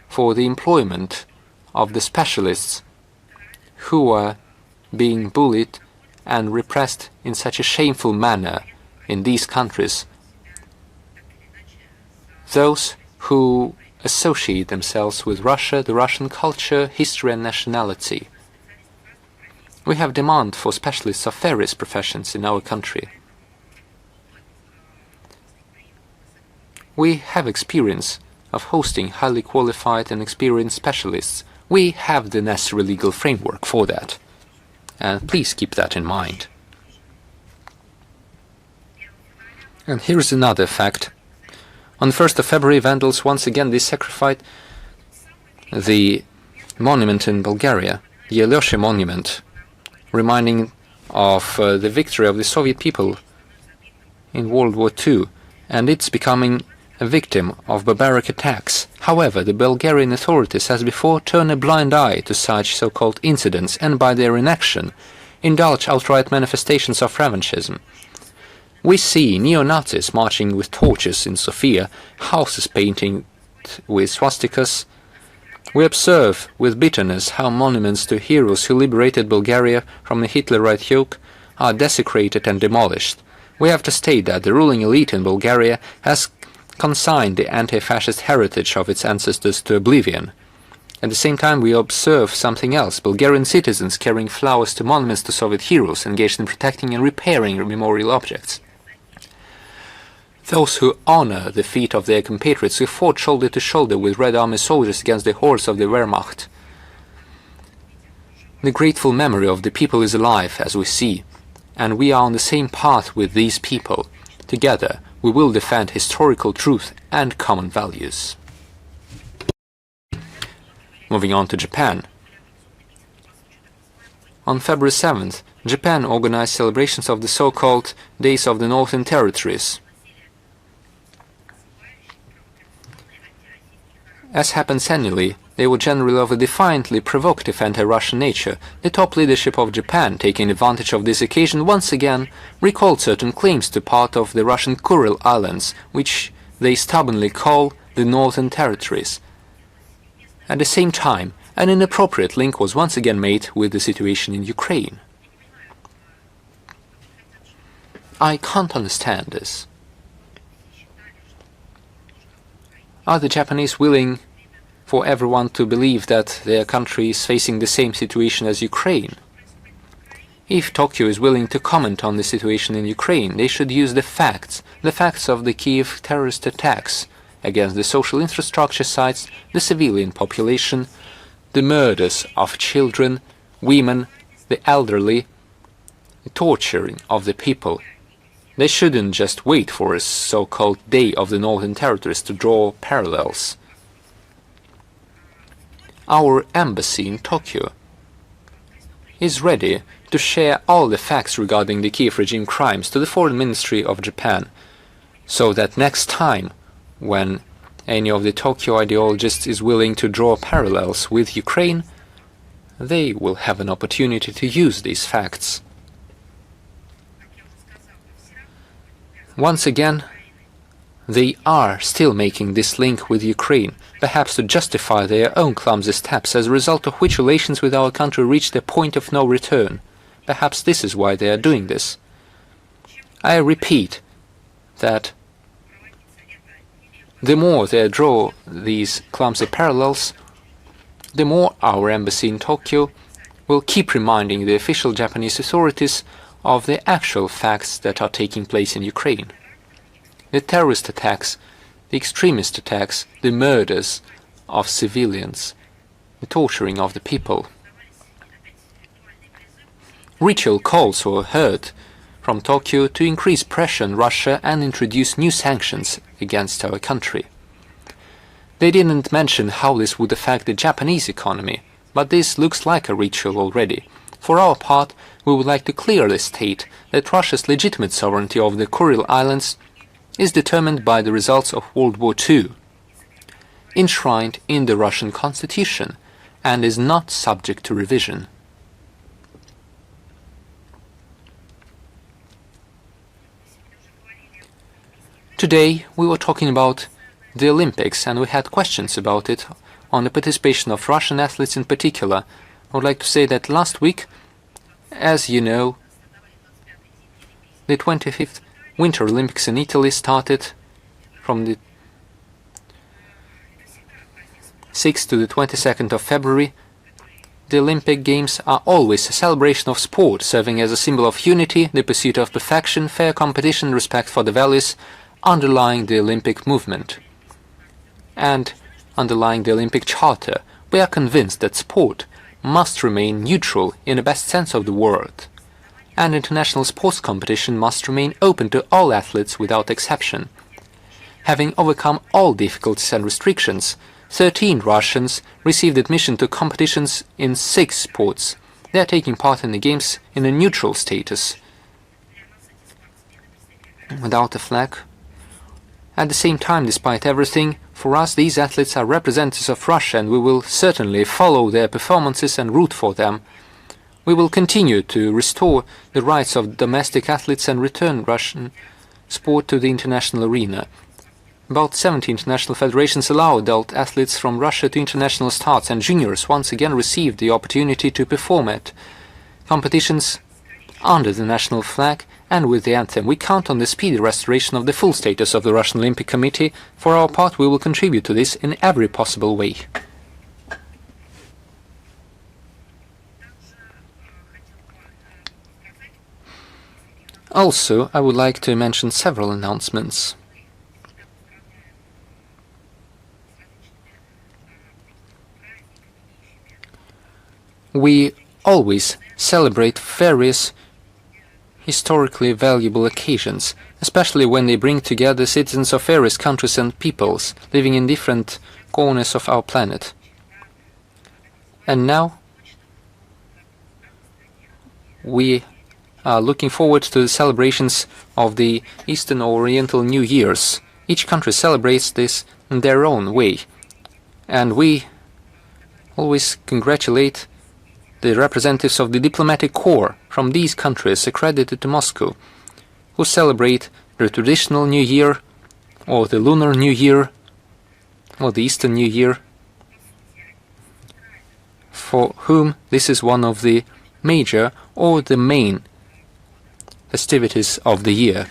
for the employment of the specialists who are being bullied and repressed in such a shameful manner in these countries. Those who associate themselves with Russia, the Russian culture, history and nationality. We have demand for specialists of various professions in our country. We have experience of hosting highly qualified and experienced specialists. We have the necessary legal framework for that. And please keep that in mind. And here is another fact. On the 1st of February, vandals once again desecrated the monument in Bulgaria, the Alyosha monument, reminding of the victory of the Soviet people in World War II, and it's becoming a victim of barbaric attacks. However, the Bulgarian authorities, as before, turn a blind eye to such so-called incidents and, by their inaction, indulge outright manifestations of revanchism. We see neo-Nazis marching with torches in Sofia, houses painted with swastikas. We observe with bitterness how monuments to heroes who liberated Bulgaria from the Hitlerite yoke are desecrated and demolished. We have to state that the ruling elite in Bulgaria has consigned the anti-fascist heritage of its ancestors to oblivion. At the same time, we observe something else: Bulgarian citizens carrying flowers to monuments to Soviet heroes engaged in protecting and repairing memorial objects. Those who honor the feat of their compatriots who fought shoulder to shoulder with Red Army soldiers against the hordes of the Wehrmacht. The grateful memory of the people is alive, as we see, and we are on the same path with these people. Together, we will defend historical truth and common values. Moving on to Japan. On February 7th, Japan organized celebrations of the so-called Days of the Northern Territories. As happens annually, they were generally of a defiantly provocative anti-Russian nature. The top leadership of Japan, taking advantage of this occasion, once again recalled certain claims to part of the Russian Kuril Islands, which they stubbornly call the Northern Territories. At the same time, an inappropriate link was once again made with the situation in Ukraine. I can't understand this. Are the Japanese willing for everyone to believe that their country is facing the same situation as Ukraine? If Tokyo is willing to comment on the situation in Ukraine, they should use the facts of the Kiev terrorist attacks against the social infrastructure sites, the civilian population, the murders of children, women, the elderly, the torturing of the people. They shouldn't just wait for a so-called Day of the Northern Territories to draw parallels. Our embassy in Tokyo is ready to share all the facts regarding the Kiev regime crimes to the Foreign Ministry of Japan, so that next time when any of the Tokyo ideologists is willing to draw parallels with Ukraine, they will have an opportunity to use these facts. Once again, they are still making this link with Ukraine, perhaps to justify their own clumsy steps, as a result of which relations with our country reached a point of no return. Perhaps this is why they are doing this. I repeat that the more they draw these clumsy parallels, the more our embassy in Tokyo will keep reminding the official Japanese authorities of the actual facts that are taking place in Ukraine. The terrorist attacks, the extremist attacks, the murders of civilians, the torturing of the people. Ritual calls were heard from Tokyo to increase pressure on Russia and introduce new sanctions against our country. They didn't mention how this would affect the Japanese economy, but this looks like a ritual already. For our part, we would like to clearly state that Russia's legitimate sovereignty over the Kuril Islands is determined by the results of World War II, enshrined in the Russian constitution, and is not subject to revision. Today we were talking about the Olympics, and we had questions about it on the participation of Russian athletes in particular. I would like to say that last week, as you know, the 25th Winter Olympics in Italy started from the 6th to the 22nd of February. The Olympic Games are always a celebration of sport, serving as a symbol of unity, the pursuit of perfection, fair competition, respect for the values underlying the Olympic movement and underlying the Olympic Charter. We are convinced that sport must remain neutral in the best sense of the word, and international sports competition must remain open to all athletes without exception. Having overcome all difficulties and restrictions, 13 Russians received admission to competitions in 6 sports. They are taking part in the Games in a neutral status, without a flag. At the same time, despite everything, for us these athletes are representatives of Russia, and we will certainly follow their performances and root for them. We will continue to restore the rights of domestic athletes and return Russian sport to the international arena. About 70 international federations allow adult athletes from Russia to international starts, and juniors once again received the opportunity to perform at competitions under the national flag and with the anthem. We count on the speedy restoration of the full status of the Russian Olympic Committee. For our part, we will contribute to this in every possible way. Also, I would like to mention several announcements. We always celebrate various historically valuable occasions, especially when they bring together citizens of various countries and peoples living in different corners of our planet. And now we are looking forward to the celebrations of the Eastern or Oriental New Years. Each country celebrates this in their own way, and we always congratulate the representatives of the diplomatic corps from these countries accredited to Moscow, who celebrate the traditional New Year, or the Lunar New Year, or the Eastern New Year, for whom this is one of the major or the main festivities of the year.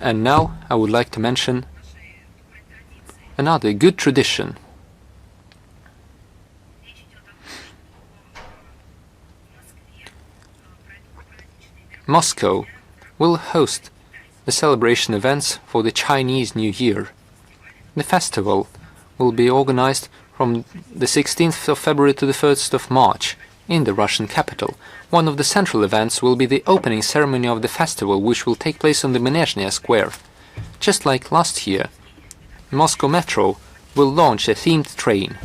And now I would like to mention another good tradition. Moscow will host the celebration events for the Chinese New Year. The festival will be organized from the 16th of February to the 1st of March in the Russian capital. One of the central events will be the opening ceremony of the festival, which will take place on the Menezhneia Square. Just like last year, Moscow Metro will launch a themed train.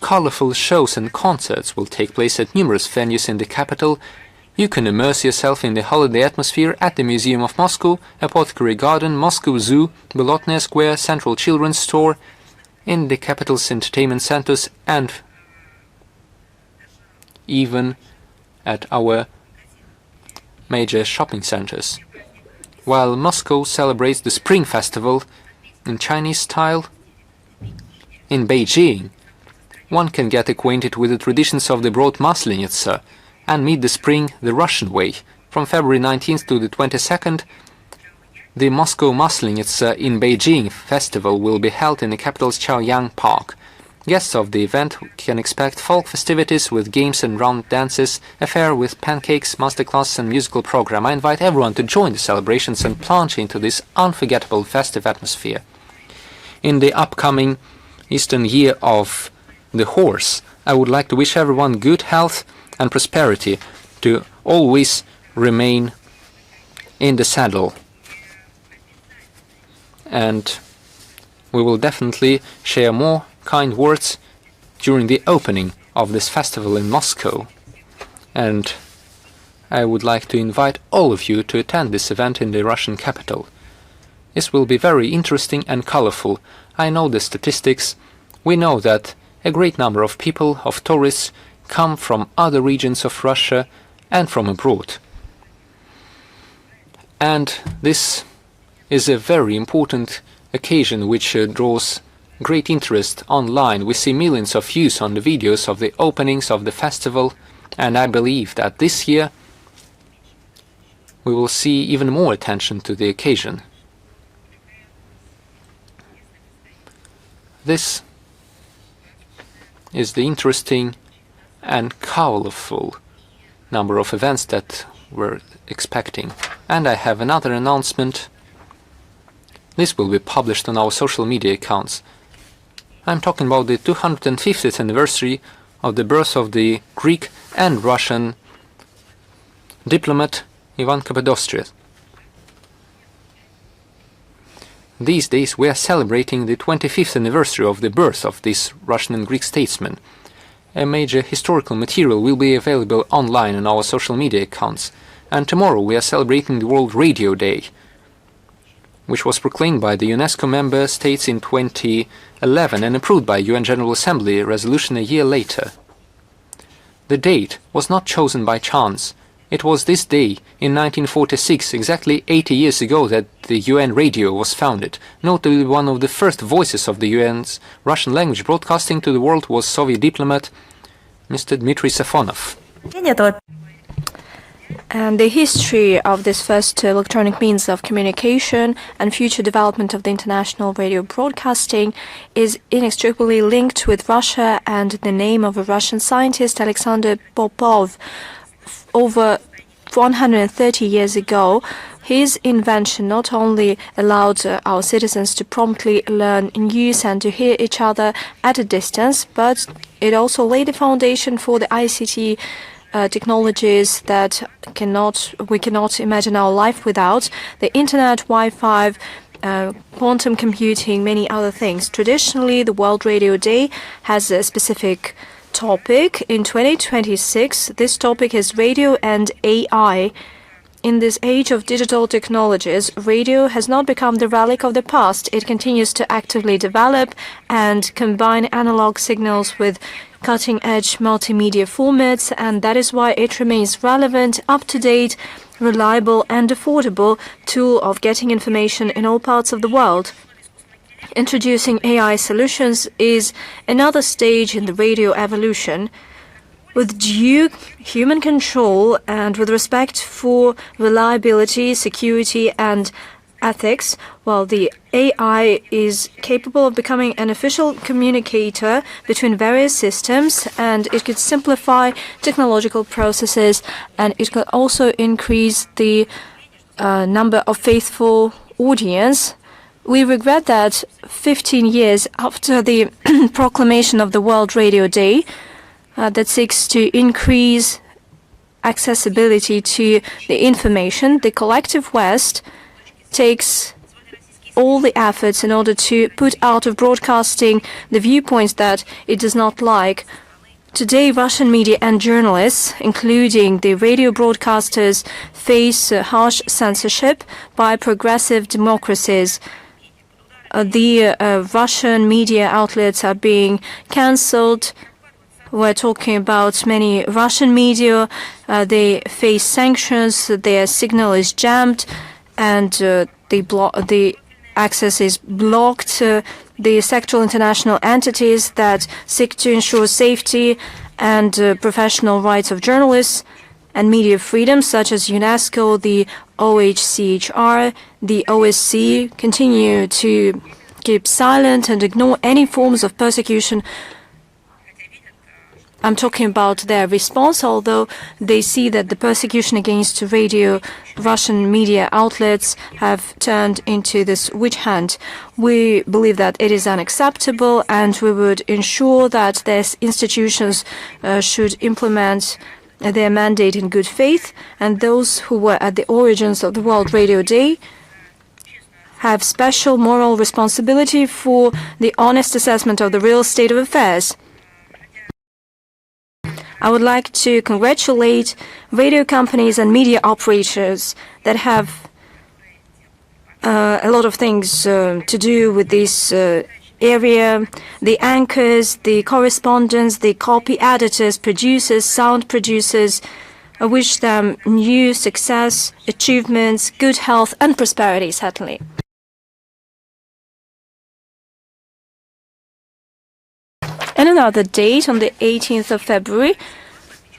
Colorful shows and concerts will take place at numerous venues in the capital. You can immerse yourself in the holiday atmosphere at the Museum of Moscow, Apothecary Garden, Moscow Zoo, Bolotnaya Square, Central Children's Store, in the capital's entertainment centers, and even at our major shopping centers. While Moscow celebrates the Spring Festival in Chinese style, in Beijing, one can get acquainted with the traditions of the Broad Maslenitsa and meet the spring the Russian way. From February 19th to the 22nd, the Moscow Maslenitsa in Beijing festival will be held in the capital's Chaoyang Park. Guests of the event can expect folk festivities with games and round dances, a fair with pancakes, masterclass and musical program. I invite everyone to join the celebrations and plunge into this unforgettable festive atmosphere. In the upcoming Eastern Year of the Horse, I would like to wish everyone good health and prosperity, to always remain in the saddle. And we will definitely share more kind words during the opening of this festival in Moscow. And I would like to invite all of you to attend this event in the Russian capital. This will be very interesting and colorful. I know the statistics. We know that a great number of people, of tourists, come from other regions of Russia and from abroad. And this is a very important occasion which draws great interest online. We see millions of views on the videos of the openings of the festival, and I believe that this year we will see even more attention to the occasion. This is the interesting and colorful number of events that we're expecting. And I have another announcement. This will be published on our social media accounts. I'm talking about the 250th anniversary of the birth of the Greek and Russian diplomat Ivan Capodistria. These days we are celebrating the 25th anniversary of the birth of this Russian and Greek statesman. A major historical material will be available online on our social media accounts. And tomorrow we are celebrating the World Radio Day, which was proclaimed by the UNESCO member states in 2011 and approved by UN General Assembly resolution a year later. The date was not chosen by chance. It was this day in 1946, exactly 80 years ago, that the UN radio was founded. Notably, one of the first voices of the UN's Russian language broadcasting to the world was Soviet diplomat Mr. Dmitry Safonov. And the history of this first electronic means of communication and future development of the international radio broadcasting is inextricably linked with Russia and the name of a Russian scientist, Alexander Popov. Over 130 years ago, his invention not only allowed our citizens to promptly learn news and to hear each other at a distance, but it also laid the foundation for the ICT technologies that we cannot imagine our life without: the internet, Wi-Fi, quantum computing, many other things. Traditionally, the World Radio Day has a specific topic. In 2026, this topic is radio and AI. In this age of digital technologies, radio has not become the relic of the past. It continues to actively develop and combine analog signals with cutting-edge multimedia formats, and that is why it remains relevant, up-to-date, reliable and affordable tool of getting information in all parts of the world. Introducing AI solutions is another stage in the radio evolution. with due human control and with respect for reliability, security, and ethics, while the AI is capable of becoming an official communicator between various systems, and it could simplify technological processes, and it could also increase the number of faithful audience. We regret that 15 years after the proclamation of the World Radio Day, that seeks to increase accessibility to the information, the collective West takes all the efforts in order to put out of broadcasting the viewpoints that it does not like. Today, Russian media and journalists, including the radio broadcasters, face harsh censorship by progressive democracies. The Russian media outlets are being cancelled. We're talking about many Russian media. They face sanctions. Their signal is jammed, and the access is blocked. The sectoral international entities that seek to ensure safety and professional rights of journalists and media freedom, such as UNESCO, the OHCHR, the OSCE, continue to keep silent and ignore any forms of persecution. I'm talking about their response, although they see that the persecution against Russian media outlets have turned into this witch hunt. We believe that it is unacceptable, and we would ensure that these institutions should implement their mandate in good faith, and those who were at the origins of the World Radio Day have special moral responsibility for the honest assessment of the real state of affairs. I would like to congratulate radio companies and media operators that have a lot of things to do with this area. The anchors, the correspondents, the copy editors, producers, sound producers. I wish them new success, achievements, good health and prosperity, certainly. And another date, on the 18th of February,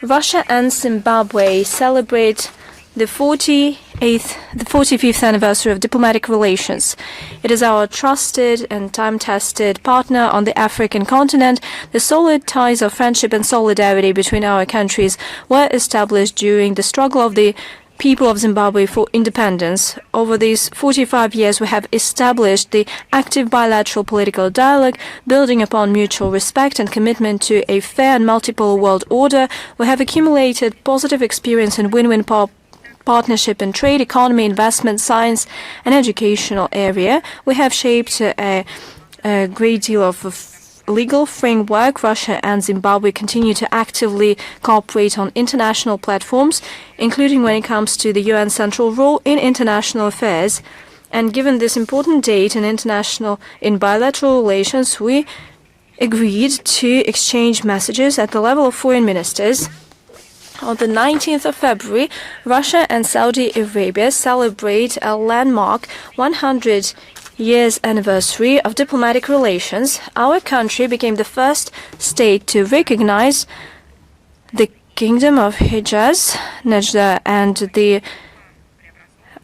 Russia and Zimbabwe celebrate the 45th anniversary of diplomatic relations. It is our trusted and time-tested partner on the African continent. The solid ties of friendship and solidarity between our countries were established during the struggle of the people of Zimbabwe for independence. Over these 45 years, we have established the active bilateral political dialogue, building upon mutual respect and commitment to a fair and multipolar world order. We have accumulated positive experience in win-win partnership in trade, economy, investment, science, and educational area. We have shaped a great deal of legal framework. Russia and Zimbabwe continue to actively cooperate on international platforms, including when it comes to the UN central role in international affairs. And given this important date in bilateral relations, we agreed to exchange messages at the level of foreign ministers. On the 19th of February, Russia and Saudi Arabia celebrate a landmark 100 years anniversary of diplomatic relations. Our country became the first state to recognize the Kingdom of Hijaz, Najda, and the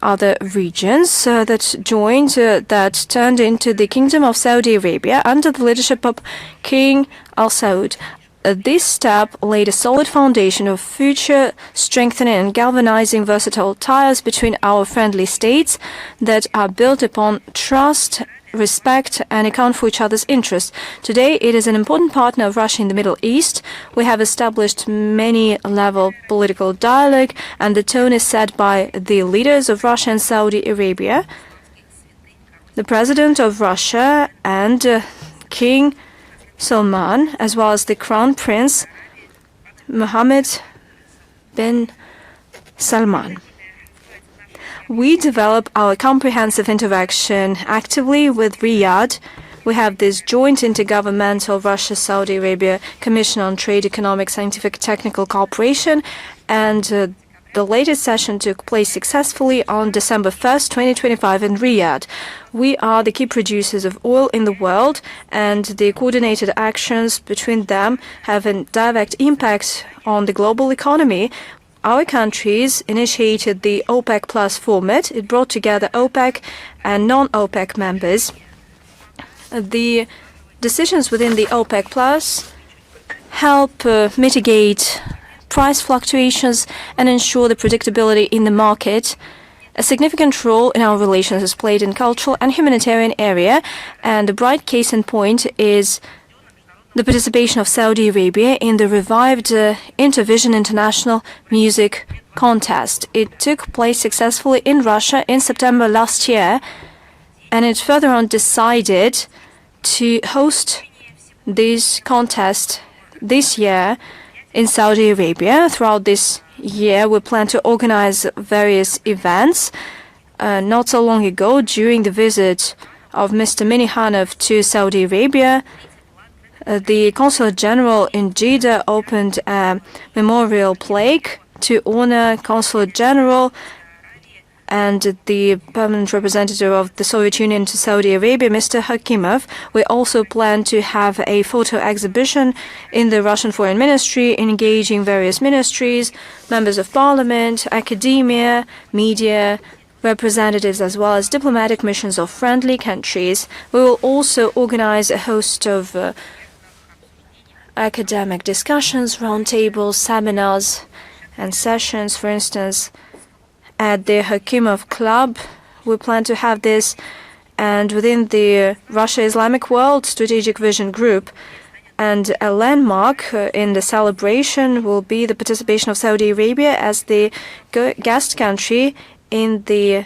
other regions that joined, that turned into the Kingdom of Saudi Arabia under the leadership of King Al Saud. This step laid a solid foundation of future strengthening and galvanizing versatile ties between our friendly states that are built upon trust, respect, and account for each other's interests. Today, it is an important partner of Russia in the Middle East. We have established many-level political dialogue, and the tone is set by the leaders of Russia and Saudi Arabia, the President of Russia, and King Salman, as well as the Crown Prince Mohammed bin Salman. We develop our comprehensive interaction actively with Riyadh. We have this joint intergovernmental Russia-Saudi Arabia Commission on Trade, Economic, Scientific, Technical Cooperation, and The latest session took place successfully on December 1st, 2025 in Riyadh. We are the key producers of oil in the world, and the coordinated actions between them have a direct impact on the global economy. Our countries initiated the OPEC Plus format. It brought together OPEC and non-OPEC members. The decisions within the OPEC Plus help mitigate price fluctuations and ensure the predictability in the market. A significant role in our relations is played in cultural and humanitarian area, and a bright case in point is the participation of Saudi Arabia in the revived Intervision International Music Contest. It took place successfully in Russia in September last year, and it further on decided to host this contest this year in Saudi Arabia. Throughout this year, we plan to organize various events. Not so long ago, during the visit of Mr. Minihanov to Saudi Arabia, the Consulate General in Jeddah opened a memorial plaque to honor Consulate General and the permanent representative of the Soviet Union to Saudi Arabia, Mr. Hakimov. We also plan to have a photo exhibition in the Russian Foreign Ministry, engaging various ministries, members of parliament, academia, media, representatives, as well as diplomatic missions of friendly countries. We will also organize a host of academic discussions, roundtables, seminars, and sessions. For instance, at the Hakimov Club, we plan to have this, and within the Russia Islamic World Strategic Vision Group. And a landmark in the celebration will be the participation of Saudi Arabia as the guest country in the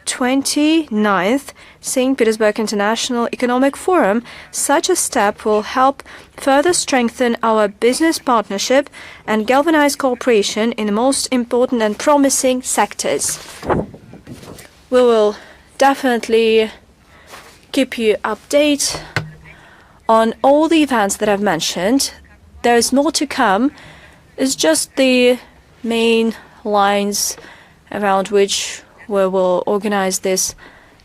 29th St. Petersburg International Economic Forum. Such a step will help further strengthen our business partnership and galvanize cooperation in the most important and promising sectors. We will definitely keep you updated on all the events that I've mentioned. There is more to come. It's just the main lines around which we will organize this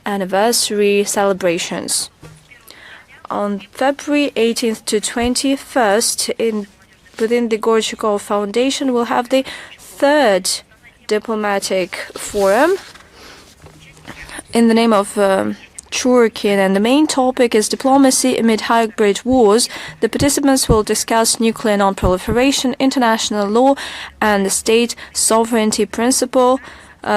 anniversary celebrations. On February 18th to 21st, within the Gorchakov Foundation, we'll have the third diplomatic forum in the name of Churkin, and the main topic is diplomacy amid hybrid wars. The participants will discuss nuclear non-proliferation, international law, and the state sovereignty principle.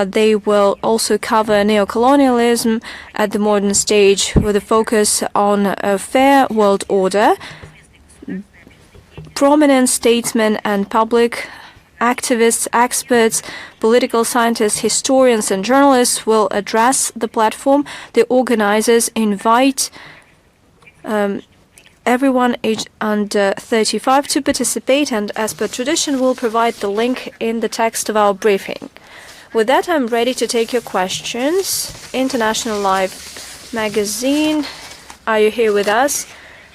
They will also cover neocolonialism at the modern stage with a focus on a fair world order. Prominent statesmen and public activists, experts, political scientists, historians, and journalists will address the platform. The organizers invite everyone aged under 35 to participate, and as per tradition, we'll provide the link in the text of our briefing. With that, I'm ready to take your questions. International Life magazine, are you here with us?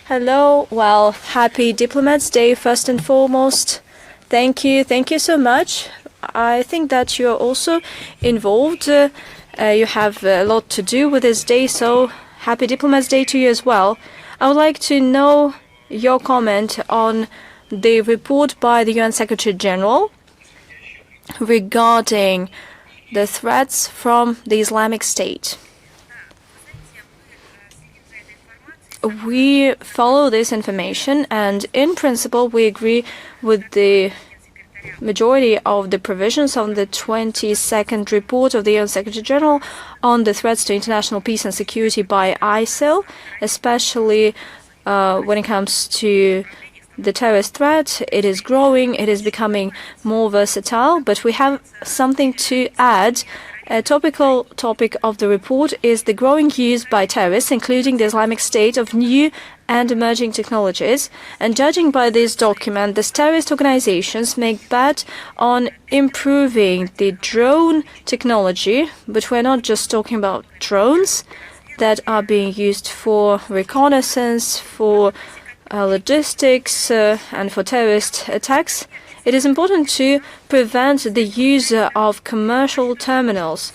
Hello. Well, happy Diplomats Day first and foremost. Thank you so much. I think that you're also involved. You have a lot to do with this day, so happy Diplomats Day to you as well. I would like to know your comment on the report by the UN Secretary General regarding the threats from the Islamic State. We follow this information, and in principle we agree with the majority of the provisions on the 22nd report of the UN Secretary General on the threats to international peace and security by ISIL, especially when it comes to the terrorist threat. It is growing, it is becoming more versatile, but we have something to add. A topical topic of the report is the growing use by terrorists, including the Islamic State, of new and emerging technologies. And judging by this document, these terrorist organizations make bet on improving the drone technology, but we're not just talking about drones that are being used for reconnaissance, for logistics and for terrorist attacks, it is important to prevent the use of commercial terminals,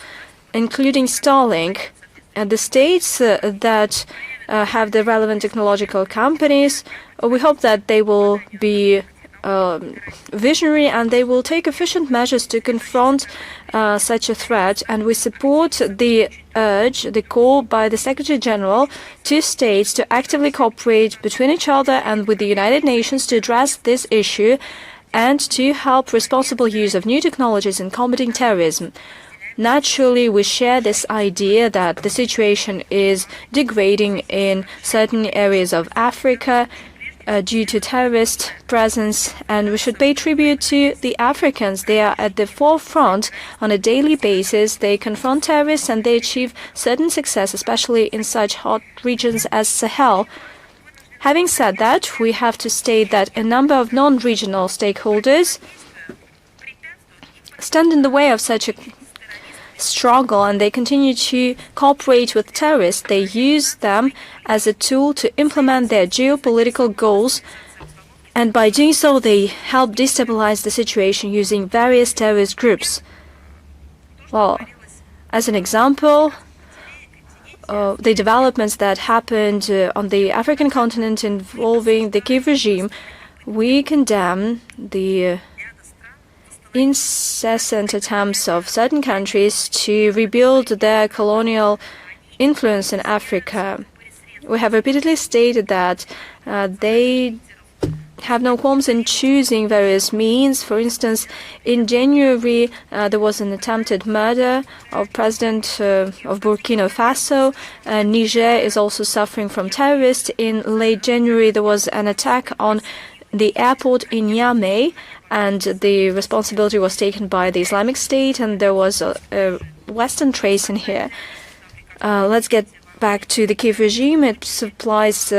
including Starlink. And the states that have the relevant technological companies, we hope that they will be visionary and they will take efficient measures to confront such a threat. And we support the call by the Secretary General to states to actively cooperate between each other and with the United Nations to address this issue and to help responsible use of new technologies in combating terrorism. Naturally, we share this idea that the situation is degrading in certain areas of Africa due to terrorist presence, and we should pay tribute to the Africans. They are at the forefront on a daily basis. They confront terrorists and they achieve certain success, especially in such hot regions as Sahel. Having said that, we have to state that a number of non-regional stakeholders stand in the way of such a struggle, and they continue to cooperate with terrorists. They use them as a tool to implement their geopolitical goals, and by doing so, they help destabilize the situation using various terrorist groups. Well, as an example, the developments that happened on the African continent involving the Kiev regime, we condemn the incessant attempts of certain countries to rebuild their colonial influence in Africa. We have repeatedly stated that they have no qualms in choosing various means. For instance, in January, there was an attempted murder of President of Burkina Faso. Niger is also suffering from terrorists. In late January, there was an attack on the airport in Niamey, and the responsibility was taken by the Islamic State, and there was a Western trace in here. Let's get back to the Kiev regime. It supplies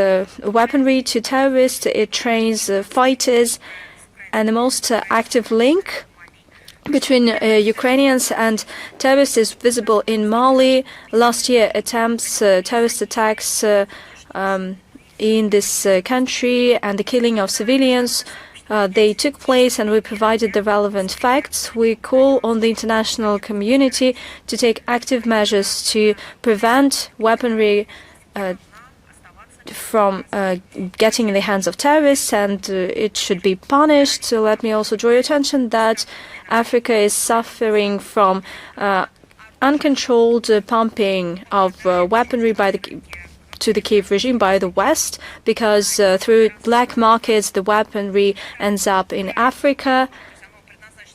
weaponry to terrorists, it trains fighters, and the most active link between Ukrainians and terrorists is visible in Mali. Last year, terrorist attacks in this country and the killing of civilians, they took place, and we provided the relevant facts. We call on the international community to take active measures to prevent weaponry from getting in the hands of terrorists, and it should be punished. So let me also draw your attention that Africa is suffering from uncontrolled pumping of weaponry to the Kiev regime by the West, because through black markets the weaponry ends up in Africa.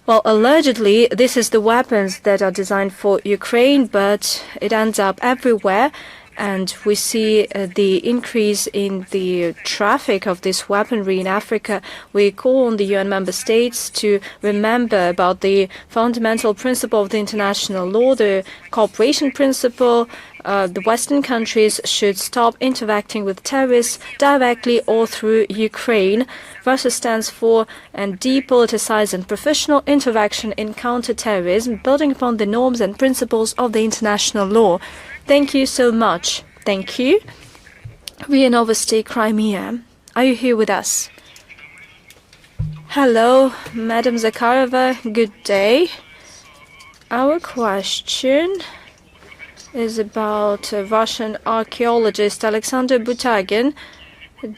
Well, allegedly this is the weapons that are designed for Ukraine, but it ends up everywhere, and we see the increase in the traffic of this weaponry in Africa. We call on the UN member states to remember about the fundamental principle of the international law, the cooperation principle. The Western countries should stop interacting with terrorists directly or through Ukraine. Russia stands for a depoliticized and professional interaction in counter-terrorism, building upon the norms and principles of the international law. Thank you so much. Thank you. Ria Novosti, Crimea. Are you here with us? Hello, Madam Zakharova. Good day. Our question is about Russian archaeologist Alexander Butagin.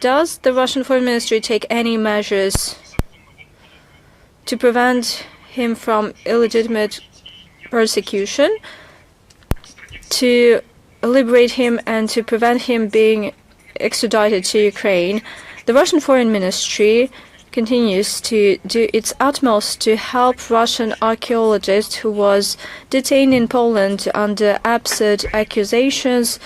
Does the Russian Foreign Ministry take any measures to prevent him from illegitimate persecution, to liberate him and to prevent him being extradited to Ukraine? The Russian Foreign Ministry continues to do its utmost to help Russian archaeologist who was detained in Poland under absurd accusations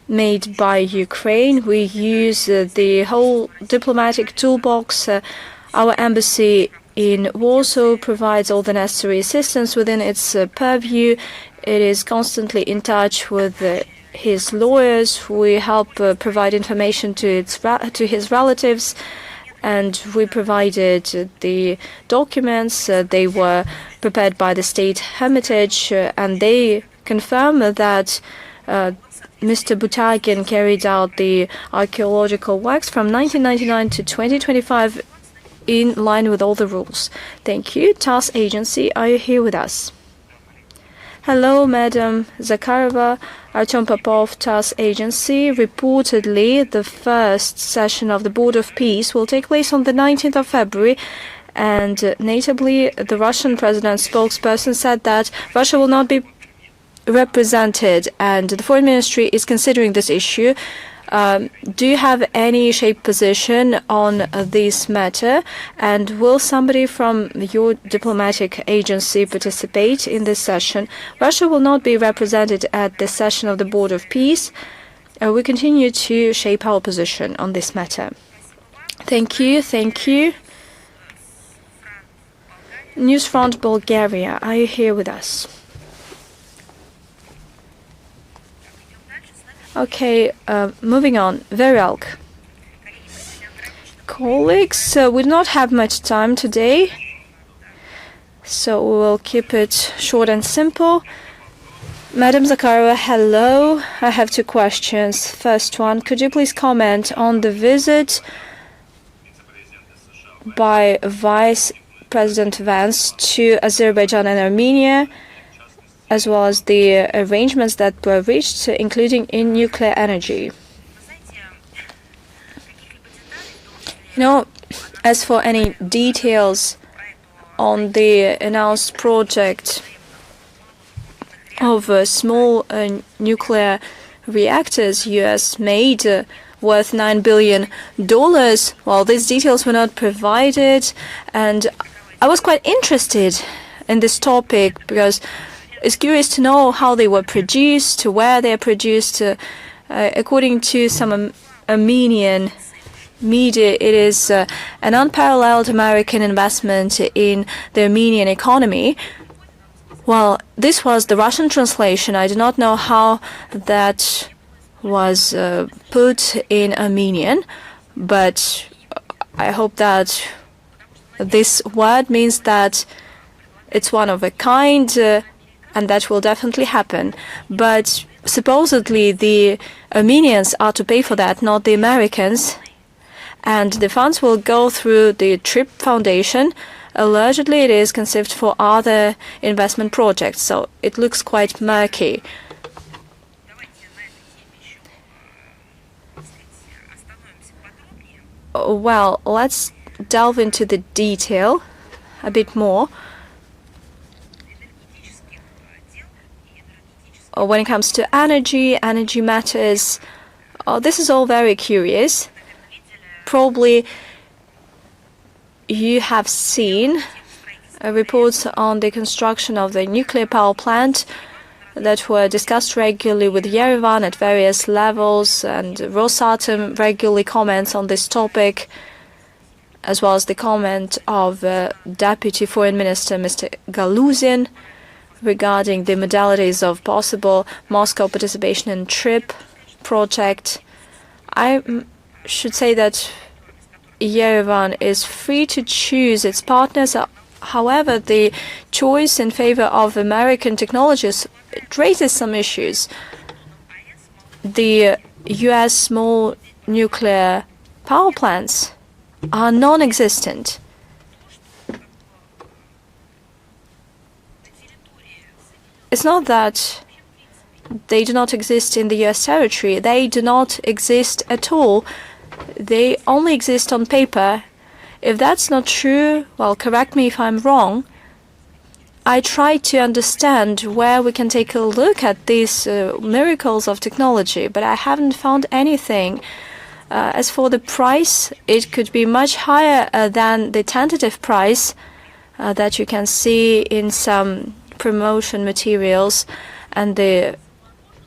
made by Ukraine. We use the whole diplomatic toolbox. Our embassy in Warsaw provides all the necessary assistance within its purview. It is constantly in touch with his lawyers. We help provide information to his relatives, and we provided the documents. They were prepared by the State Hermitage, and they confirm that Mr. Butagin carried out the archaeological works from 1999 to 2025 in line with all the rules. Thank you. TASS agency, are you here with us? Hello, Madam Zakharova. Artyom Popov, TASS agency. Reportedly, the first session of the Board of Peace will take place on the 19th of February. And notably, the Russian president's spokesperson said that Russia will not be represented, and the Foreign Ministry is considering this issue. Do you have any shape position on this matter? And will somebody from your diplomatic agency participate in this session? Russia will not be represented at this session of the Board of Peace. We continue to shape our position on this matter. Thank you. Thank you. Newsfront Bulgaria, are you here with us? Okay, moving on. Veryalk. Colleagues, we do not have much time today, so we will keep it short and simple. Madam Zakharova, hello. I have two questions. First one, could you please comment on the visit by Vice President Vance to Azerbaijan and Armenia, as well as the arrangements that were reached, including in nuclear energy? As for any details on the announced project of small nuclear reactors U.S. made worth $9 billion, well, these details were not provided, and I was quite interested in this topic because it's curious to know how they were produced, where they are produced. According to some Armenian media, it is an unparalleled American investment in the Armenian economy. Well, this was the Russian translation. I do not know how that was put in Armenian, but I hope that this word means that it's one of a kind, and that will definitely happen. But supposedly the Armenians are to pay for that, not the Americans. And the funds will go through the TRIP Foundation. Allegedly, it is conceived for other investment projects, so it looks quite murky. Well, let's delve into the detail a bit more. When it comes to energy matters, this is all very curious. Probably you have seen reports on the construction of the nuclear power plant that were discussed regularly with Yerevan at various levels, and Rosatom regularly comments on this topic, as well as the comment of Deputy Foreign Minister Mr. Galuzin regarding the modalities of possible Moscow participation in TRIP project. I should say that Yerevan is free to choose its partners. However, the choice in favor of American technologies, it raises some issues. The U.S. small nuclear power plants are non-existent. It's not that they do not exist in the U.S. territory. They do not exist at all. They only exist on paper. If that's not true, well, correct me if I'm wrong. I try to understand where we can take a look at these miracles of technology, but I haven't found anything. As for the price, it could be much higher than the tentative price that you can see in some promotion materials, and the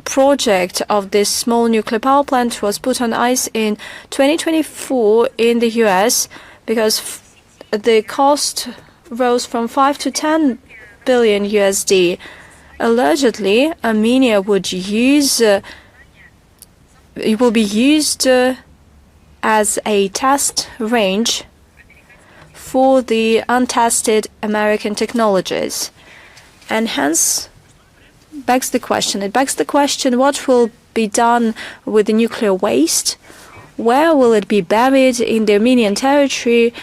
project of this small nuclear power plant was put on ice in 2024 in the US because the cost rose from 5 to 10 billion USD. Allegedly, Armenia would use it will be used as a test range for the untested American technologies. And hence, it begs the question, what will be done with the nuclear waste? Where will it be buried? In the Armenian territory,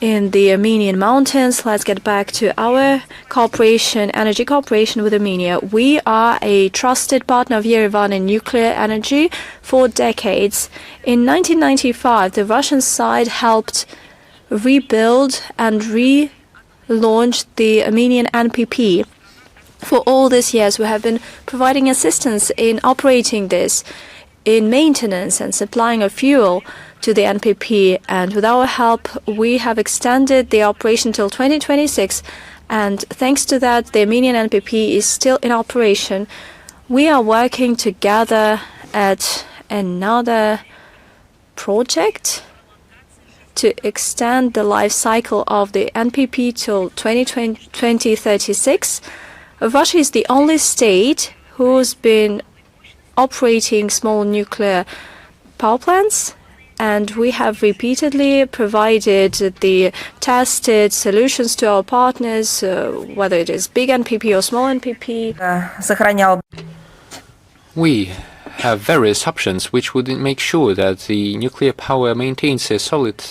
in the Armenian mountains? Let's get back to our cooperation, energy cooperation with Armenia. We are a trusted partner of Yerevan in nuclear energy for decades. In 1995, the Russian side helped rebuild and relaunch the Armenian NPP. For all these years, we have been providing assistance in operating this, in maintenance and supplying of fuel to the NPP, and with our help, we have extended the operation till 2026, and thanks to that, the Armenian NPP is still in operation. We are working together at another project to extend the life cycle of the NPP till 2036. Russia is the only state who's been operating small nuclear power plants, and we have repeatedly provided the tested solutions to our partners, whether it is big NPP or small NPP. We have various options which would make sure that the nuclear power maintains a solid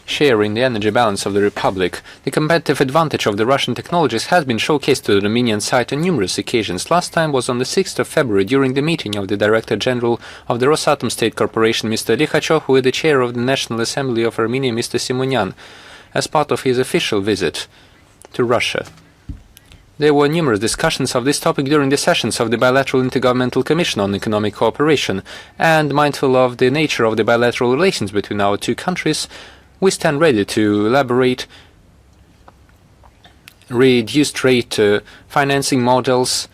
share in the energy balance of the Republic. The competitive advantage of the Russian technologies has been showcased to the Armenian side on numerous occasions. Last time was on the 6th of February during the meeting of the Director General of the Rosatom State Corporation, Mr. Likhachov, with the Chair of the National Assembly of Armenia, Mr. Simonyan, as part of his official visit to Russia. There were numerous discussions of this topic during the sessions of the Bilateral Intergovernmental Commission on Economic Cooperation, and mindful of the nature of the bilateral relations between our two countries, we stand ready to elaborate reduced rate financing models,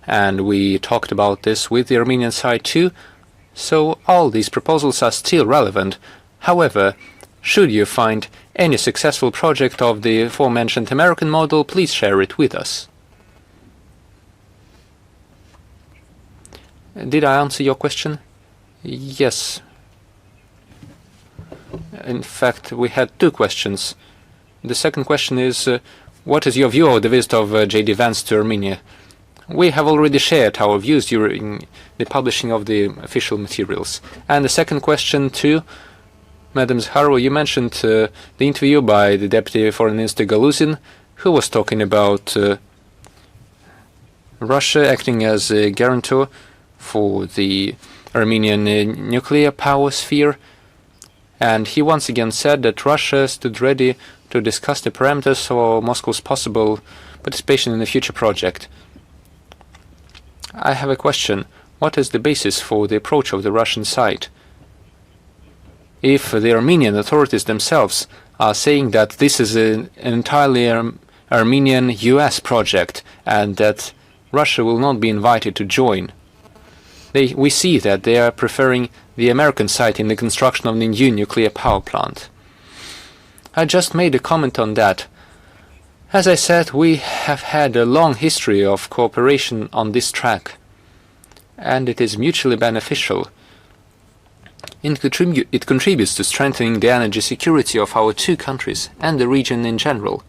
and we talked about this with the Armenian side too, so all these proposals are still relevant. However, should you find any successful project of the aforementioned American model, please share it with us. Did I answer your question? Yes. In fact, we had two questions. The second question is, what is your view of the visit of J.D. Vance to Armenia? We have already shared our views during the publishing of the official materials. And the second question too, Madam Zakharova, you mentioned the interview by the Deputy Foreign Minister Galuzin, who was talking about Russia acting as a guarantor for the Armenian nuclear power sphere. And he once again said that Russia stood ready to discuss the parameters for Moscow's possible participation in the future project. I have a question. What is the basis for the approach of the Russian side? If the Armenian authorities themselves are saying that this is an entirely Armenian-US project and that Russia will not be invited to join, we see that they are preferring the American side in the construction of the new nuclear power plant. I just made a comment on that. As I said, we have had a long history of cooperation on this track, and it is mutually beneficial. It contributes to strengthening the energy security of our two countries and the region in general.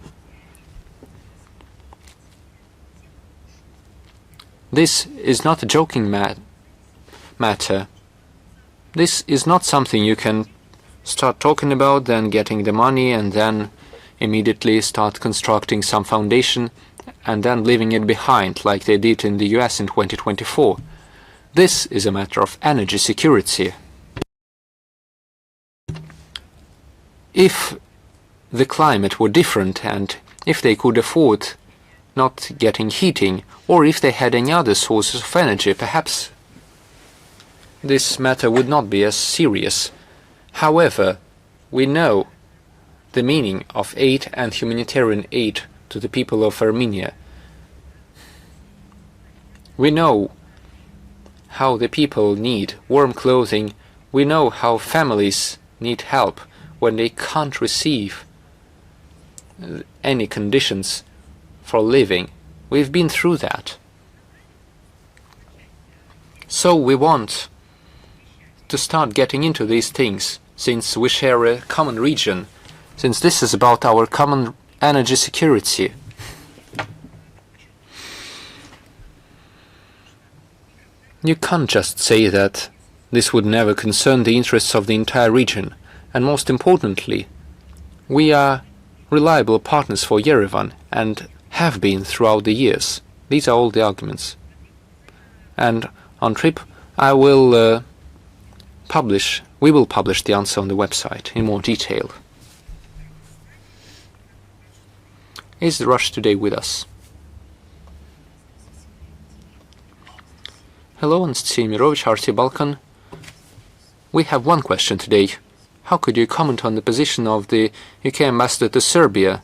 This is not a joking matter. This is not something you can start talking about, then getting the money, and then immediately start constructing some foundation, and then leaving it behind, like they did in the US in 2024. This is a matter of energy security. If the climate were different, and if they could afford not getting heating, or if they had any other sources of energy, perhaps this matter would not be as serious. However, we know the meaning of aid and humanitarian aid to the people of Armenia. We know how the people need warm clothing. We know how families need help when they can't receive any conditions for living. We've been through that. So we want to start getting into these things, since we share a common region, since this is about our common energy security. You can't just say that this would never concern the interests of the entire region, and most importantly, we are reliable partners for Yerevan and have been throughout the years. These are all the arguments. And on trip, we will publish the answer on the website in more detail. Is Rush today with us? Hello, Anastasia Mirovich, RT Balkan. We have one question today. How could you comment on the position of the UK ambassador to Serbia,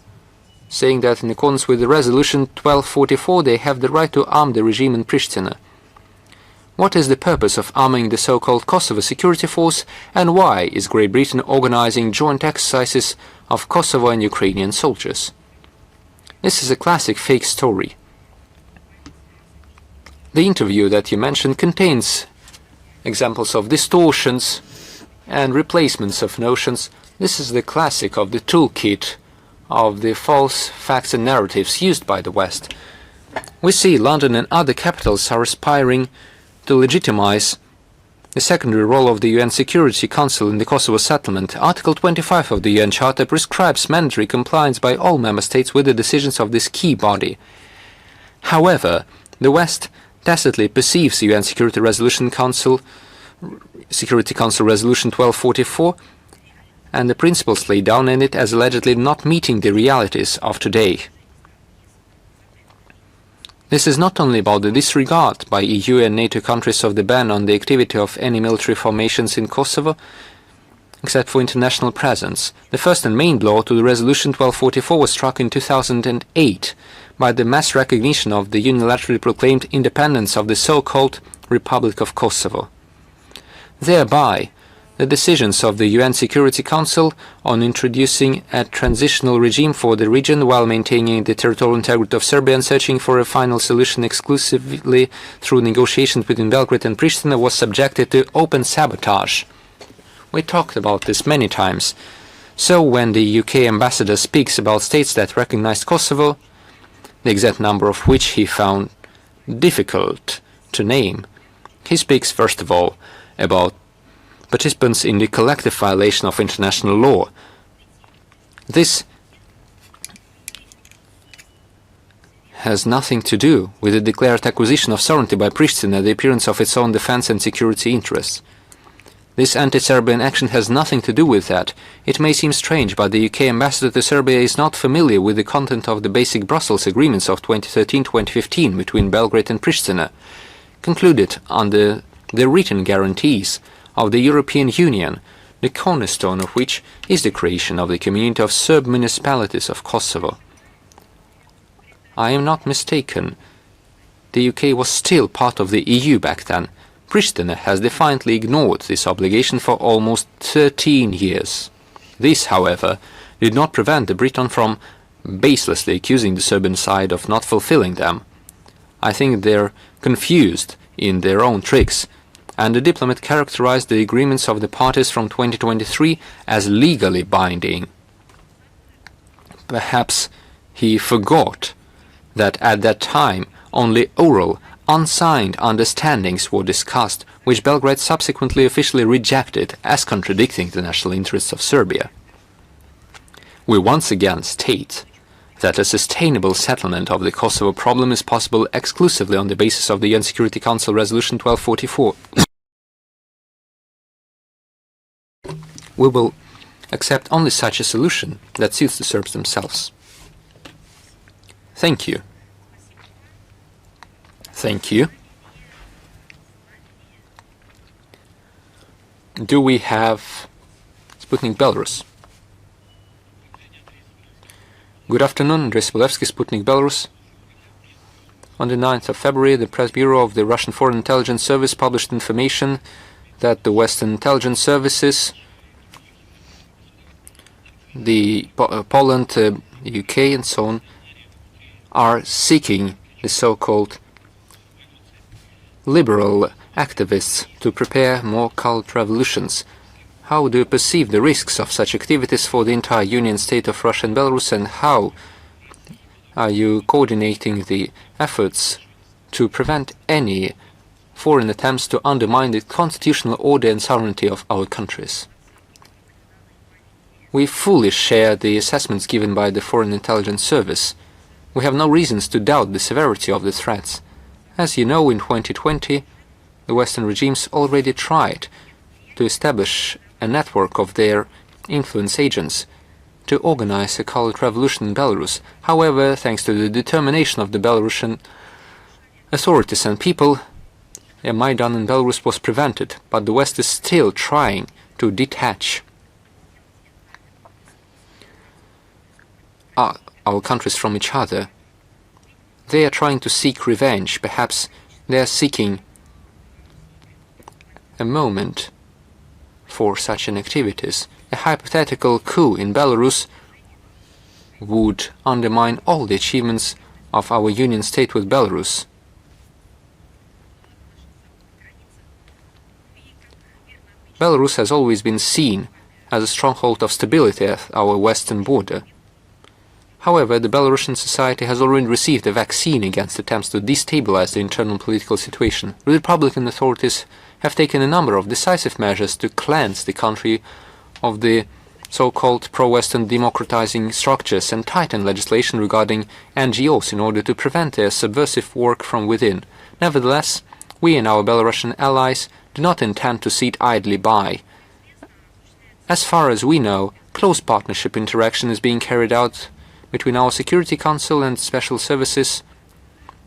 saying that in accordance with the Resolution 1244 they have the right to arm the regime in Pristina? What is the purpose of arming the so-called Kosovo Security Force, and why is Great Britain organizing joint exercises of Kosovo and Ukrainian soldiers? This is a classic fake story. The interview that you mentioned contains examples of distortions and replacements of notions. This is the classic of the toolkit of the false facts and narratives used by the West. We see London and other capitals are aspiring to legitimize the secondary role of the UN Security Council in the Kosovo settlement. Article 25 of the UN Charter prescribes mandatory compliance by all member states with the decisions of this key body. However, the West tacitly perceives the UN Security Council Resolution 1244 and the principles laid down in it as allegedly not meeting the realities of today. This is not only about the disregard by EU and NATO countries of the ban on the activity of any military formations in Kosovo, except for international presence. The first and main blow to the Resolution 1244 was struck in 2008 by the mass recognition of the unilaterally proclaimed independence of the so-called Republic of Kosovo. Thereby, the decisions of the UN Security Council on introducing a transitional regime for the region while maintaining the territorial integrity of Serbia and searching for a final solution exclusively through negotiations between Belgrade and Pristina was subjected to open sabotage. We talked about this many times. So when the UK ambassador speaks about states that recognized Kosovo, the exact number of which he found difficult to name, he speaks first of all about participants in the collective violation of international law. This has nothing to do with the declared acquisition of sovereignty by Pristina, the appearance of its own defense and security interests. This anti-Serbian action has nothing to do with that. It may seem strange, but the UK ambassador to Serbia is not familiar with the content of the basic Brussels agreements of 2013-2015 between Belgrade and Pristina, concluded under the written guarantees of the European Union, the cornerstone of which is the creation of the community of Serb municipalities of Kosovo. I am not mistaken. The UK was still part of the EU back then. Pristina has defiantly ignored this obligation for almost 13 years. This, however, did not prevent the Briton from baselessly accusing the Serbian side of not fulfilling them. I think they're confused in their own tricks, and the diplomat characterized the agreements of the parties from 2023 as legally binding. Perhaps he forgot that at that time only oral, unsigned understandings were discussed, which Belgrade subsequently officially rejected as contradicting the national interests of Serbia. We once again state that a sustainable settlement of the Kosovo problem is possible exclusively on the basis of the UN Security Council Resolution 1244. We will accept only such a solution that suits the Serbs themselves. Thank you. Thank you. Do we have Sputnik Belarus? Good afternoon, Andrei Spolevsky, Sputnik Belarus. On the 9th of February, the press bureau of the Russian Foreign Intelligence Service published information that the Western intelligence services, the Poland, UK and so on, are seeking the so-called liberal activists to prepare more cult revolutions. How do you perceive the risks of such activities for the entire Union state of Russia and Belarus, and how are you coordinating the efforts to prevent any foreign attempts to undermine the constitutional order and sovereignty of our countries. We fully share the assessments given by the Foreign Intelligence Service. We have no reasons to doubt the severity of the threats. As you know, in 2020, the Western regimes already tried to establish a network of their influence agents to organize a colored revolution in Belarus. However, thanks to the determination of the Belarusian authorities and people, a Maidan in Belarus was prevented, but the West is still trying to detach our countries from each other. They are trying to seek revenge. Perhaps they are seeking a moment for such an activities. A hypothetical coup in Belarus would undermine all the achievements of our union state with Belarus. Belarus has always been seen as a stronghold of stability at our western border. However, the Belarusian society has already received a vaccine against attempts to destabilize the internal political situation. The Republican authorities have taken a number of decisive measures to cleanse the country of the so-called pro-Western democratizing structures and tighten legislation regarding NGOs in order to prevent their subversive work from within. Nevertheless, we and our Belarusian allies do not intend to sit idly by. As far as we know, close partnership interaction is being carried out between our Security Council and special services.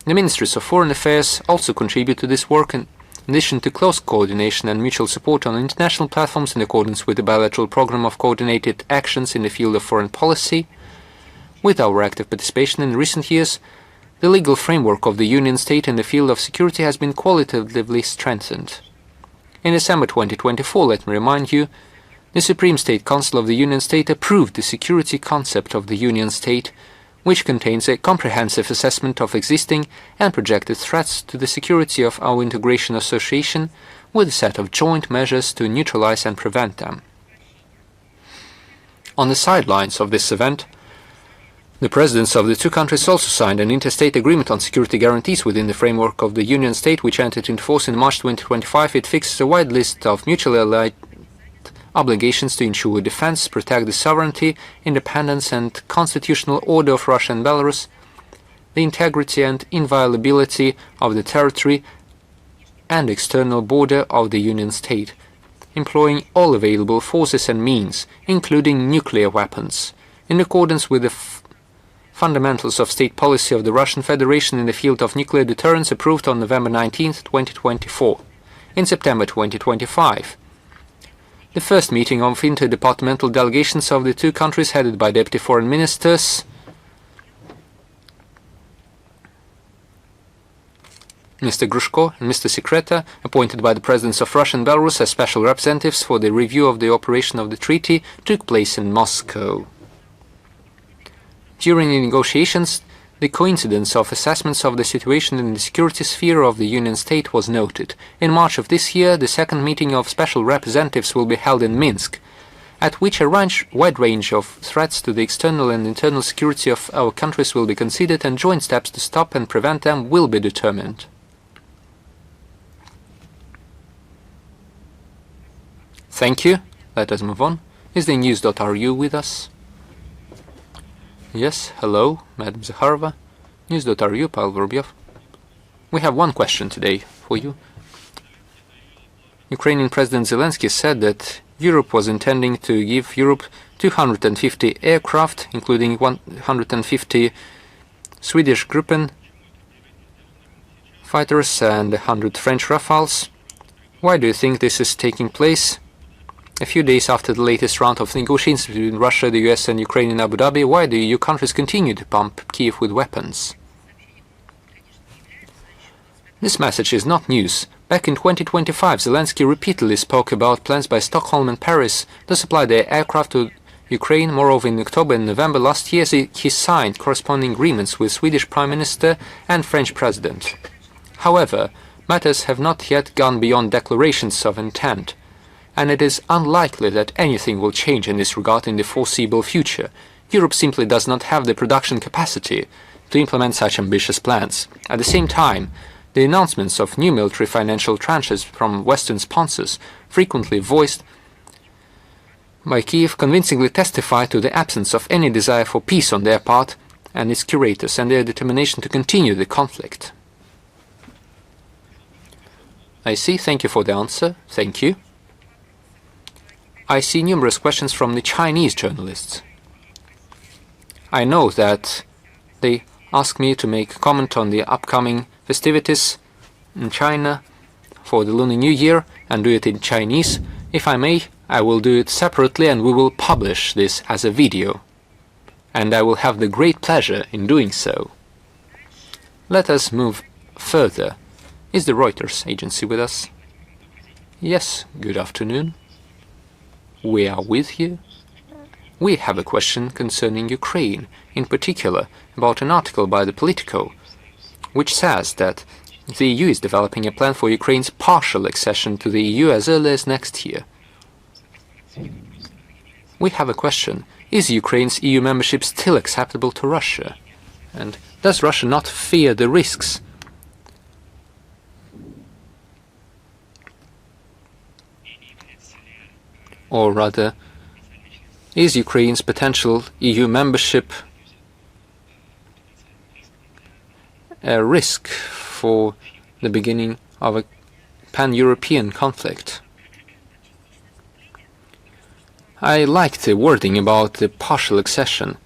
The Ministries of Foreign Affairs also contribute to this work in addition to close coordination and mutual support on international platforms in accordance with the bilateral program of coordinated actions in the field of foreign policy. With our active participation in recent years, the legal framework of the Union State in the field of security has been qualitatively strengthened. In December 2024, let me remind you, the Supreme State Council of the Union State approved the security concept of the Union State, which contains a comprehensive assessment of existing and projected threats to the security of our integration association, with a set of joint measures to neutralize and prevent them. On the sidelines of this event, the presidents of the two countries also signed an interstate agreement on security guarantees within the framework of the Union State, which entered into force in March 2025. It fixes a wide list of mutually allied obligations to ensure defense, protect the sovereignty, independence and constitutional order of Russia and Belarus, the integrity and inviolability of the territory and external border of the Union State, employing all available forces and means, including nuclear weapons, in accordance with the fundamentals of state policy of the Russian Federation in the field of nuclear deterrence approved on November 19, 2024. In September 2025, the first meeting of interdepartmental delegations of the two countries headed by Deputy Foreign Ministers Mr. Grushko and Mr. Sekreta, appointed by the presidents of Russia and Belarus as special representatives for the review of the operation of the treaty, took place in Moscow. During the negotiations, the coincidence of assessments of the situation in the security sphere of the Union State was noted. In March of this year, the second meeting of special representatives will be held in Minsk, at which a wide range of threats to the external and internal security of our countries will be considered and joint steps to stop and prevent them will be determined. Thank you. Let us move on. Is the news.ru with us? Yes, hello, Madam Zakharova. News.ru, Pavel Vorbyev. We have one question today for you. Ukrainian President Zelensky said that Europe was intending to give Europe 250 aircraft, including 150 Swedish Gripen fighters and 100 French Rafales. Why do you think this is taking place? A few days after the latest round of negotiations between Russia, the US and Ukraine in Abu Dhabi, why do EU countries continue to pump Kiev with weapons? This message is not news. Back in 2025, Zelensky repeatedly spoke about plans by Stockholm and Paris to supply their aircraft to Ukraine. Moreover, in October and November last year, he signed corresponding agreements with Swedish Prime Minister and French President. However, matters have not yet gone beyond declarations of intent, and it is unlikely that anything will change in this regard in the foreseeable future. Europe simply does not have the production capacity to implement such ambitious plans. At the same time, The announcements of new military financial tranches from Western sponsors, frequently voiced by Kiev, convincingly testify to the absence of any desire for peace on their part and its curators, and their determination to continue the conflict. I see. Thank you for the answer. Thank you. I see numerous questions from the Chinese journalists. I know that they ask me to make a comment on the upcoming festivities in China for the Lunar New Year and do it in Chinese. If I may, I will do it separately and we will publish this as a video. And I will have the great pleasure in doing so. Let us move further. Is the Reuters agency with us? Yes, good afternoon. We are with you. We have a question concerning Ukraine, in particular about an article by the Politico, which says that the EU is developing a plan for Ukraine's partial accession to the EU as early as next year. We have a question. Is Ukraine's EU membership still acceptable to Russia? And does Russia not fear the risks? Or rather, is Ukraine's potential EU membership a risk for the beginning of a pan-European conflict? I like the wording about the partial accession.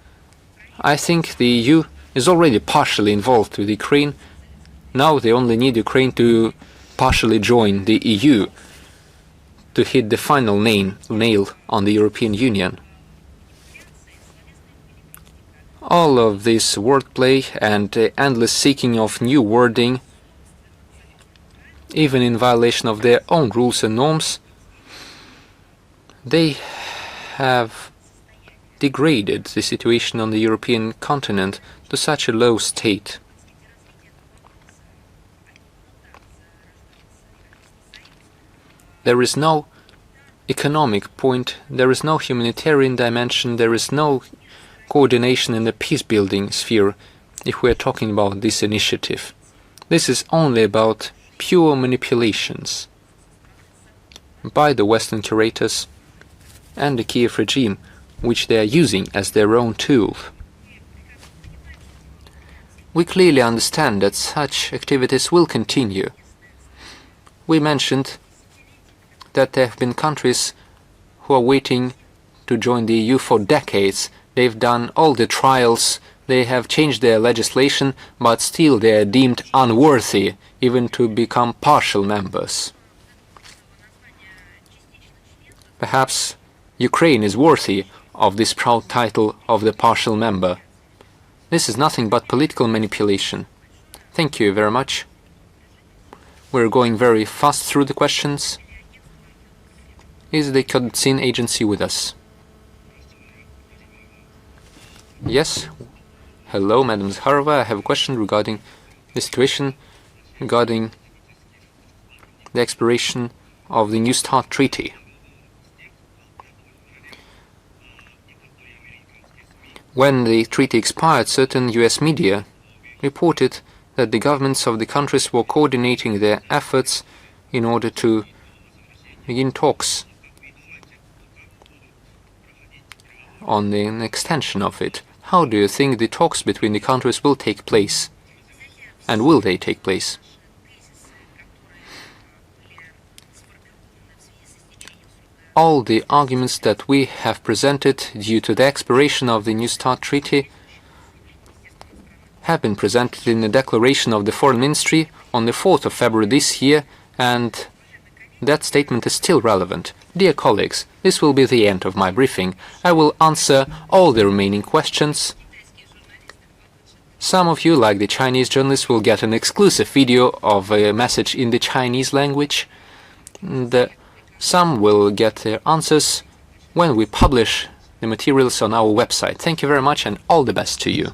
I think the EU is already partially involved with Ukraine. Now they only need Ukraine to partially join the EU to hit the final nail on the European Union. All of this wordplay and endless seeking of new wording, even in violation of their own rules and norms, they have degraded the situation on the European continent to such a low state. There is no economic point, there is no humanitarian dimension, there is no coordination in the peace-building sphere if we are talking about this initiative. This is only about pure manipulations by the Western curators and the Kiev regime, which they are using as their own tool. We clearly understand that such activities will continue. We mentioned that there have been countries who are waiting to join the EU for decades. They've done all the trials, they have changed their legislation, but still they are deemed unworthy even to become partial members. Perhaps Ukraine is worthy of this proud title of the partial member. This is nothing but political manipulation. Thank you very much. We're going very fast through the questions. Is the Kodtsin agency with us? Yes. Hello, Madam Zakharova. I have a question regarding the situation regarding the expiration of the New START Treaty. When the treaty expired, certain US media reported that the governments of the countries were coordinating their efforts in order to begin talks on an extension of it. How do you think the talks between the countries will take place? And will they take place? All the arguments that we have presented due to the expiration of the New START Treaty have been presented in the declaration of the Foreign Ministry on the 4th of February this year, and that statement is still relevant. Dear colleagues, this will be the end of my briefing. I will answer all the remaining questions. Some of you, like the Chinese journalists, will get an exclusive video of a message in the Chinese language. Some will get their answers when we publish the materials on our website. Thank you very much and all the best to you.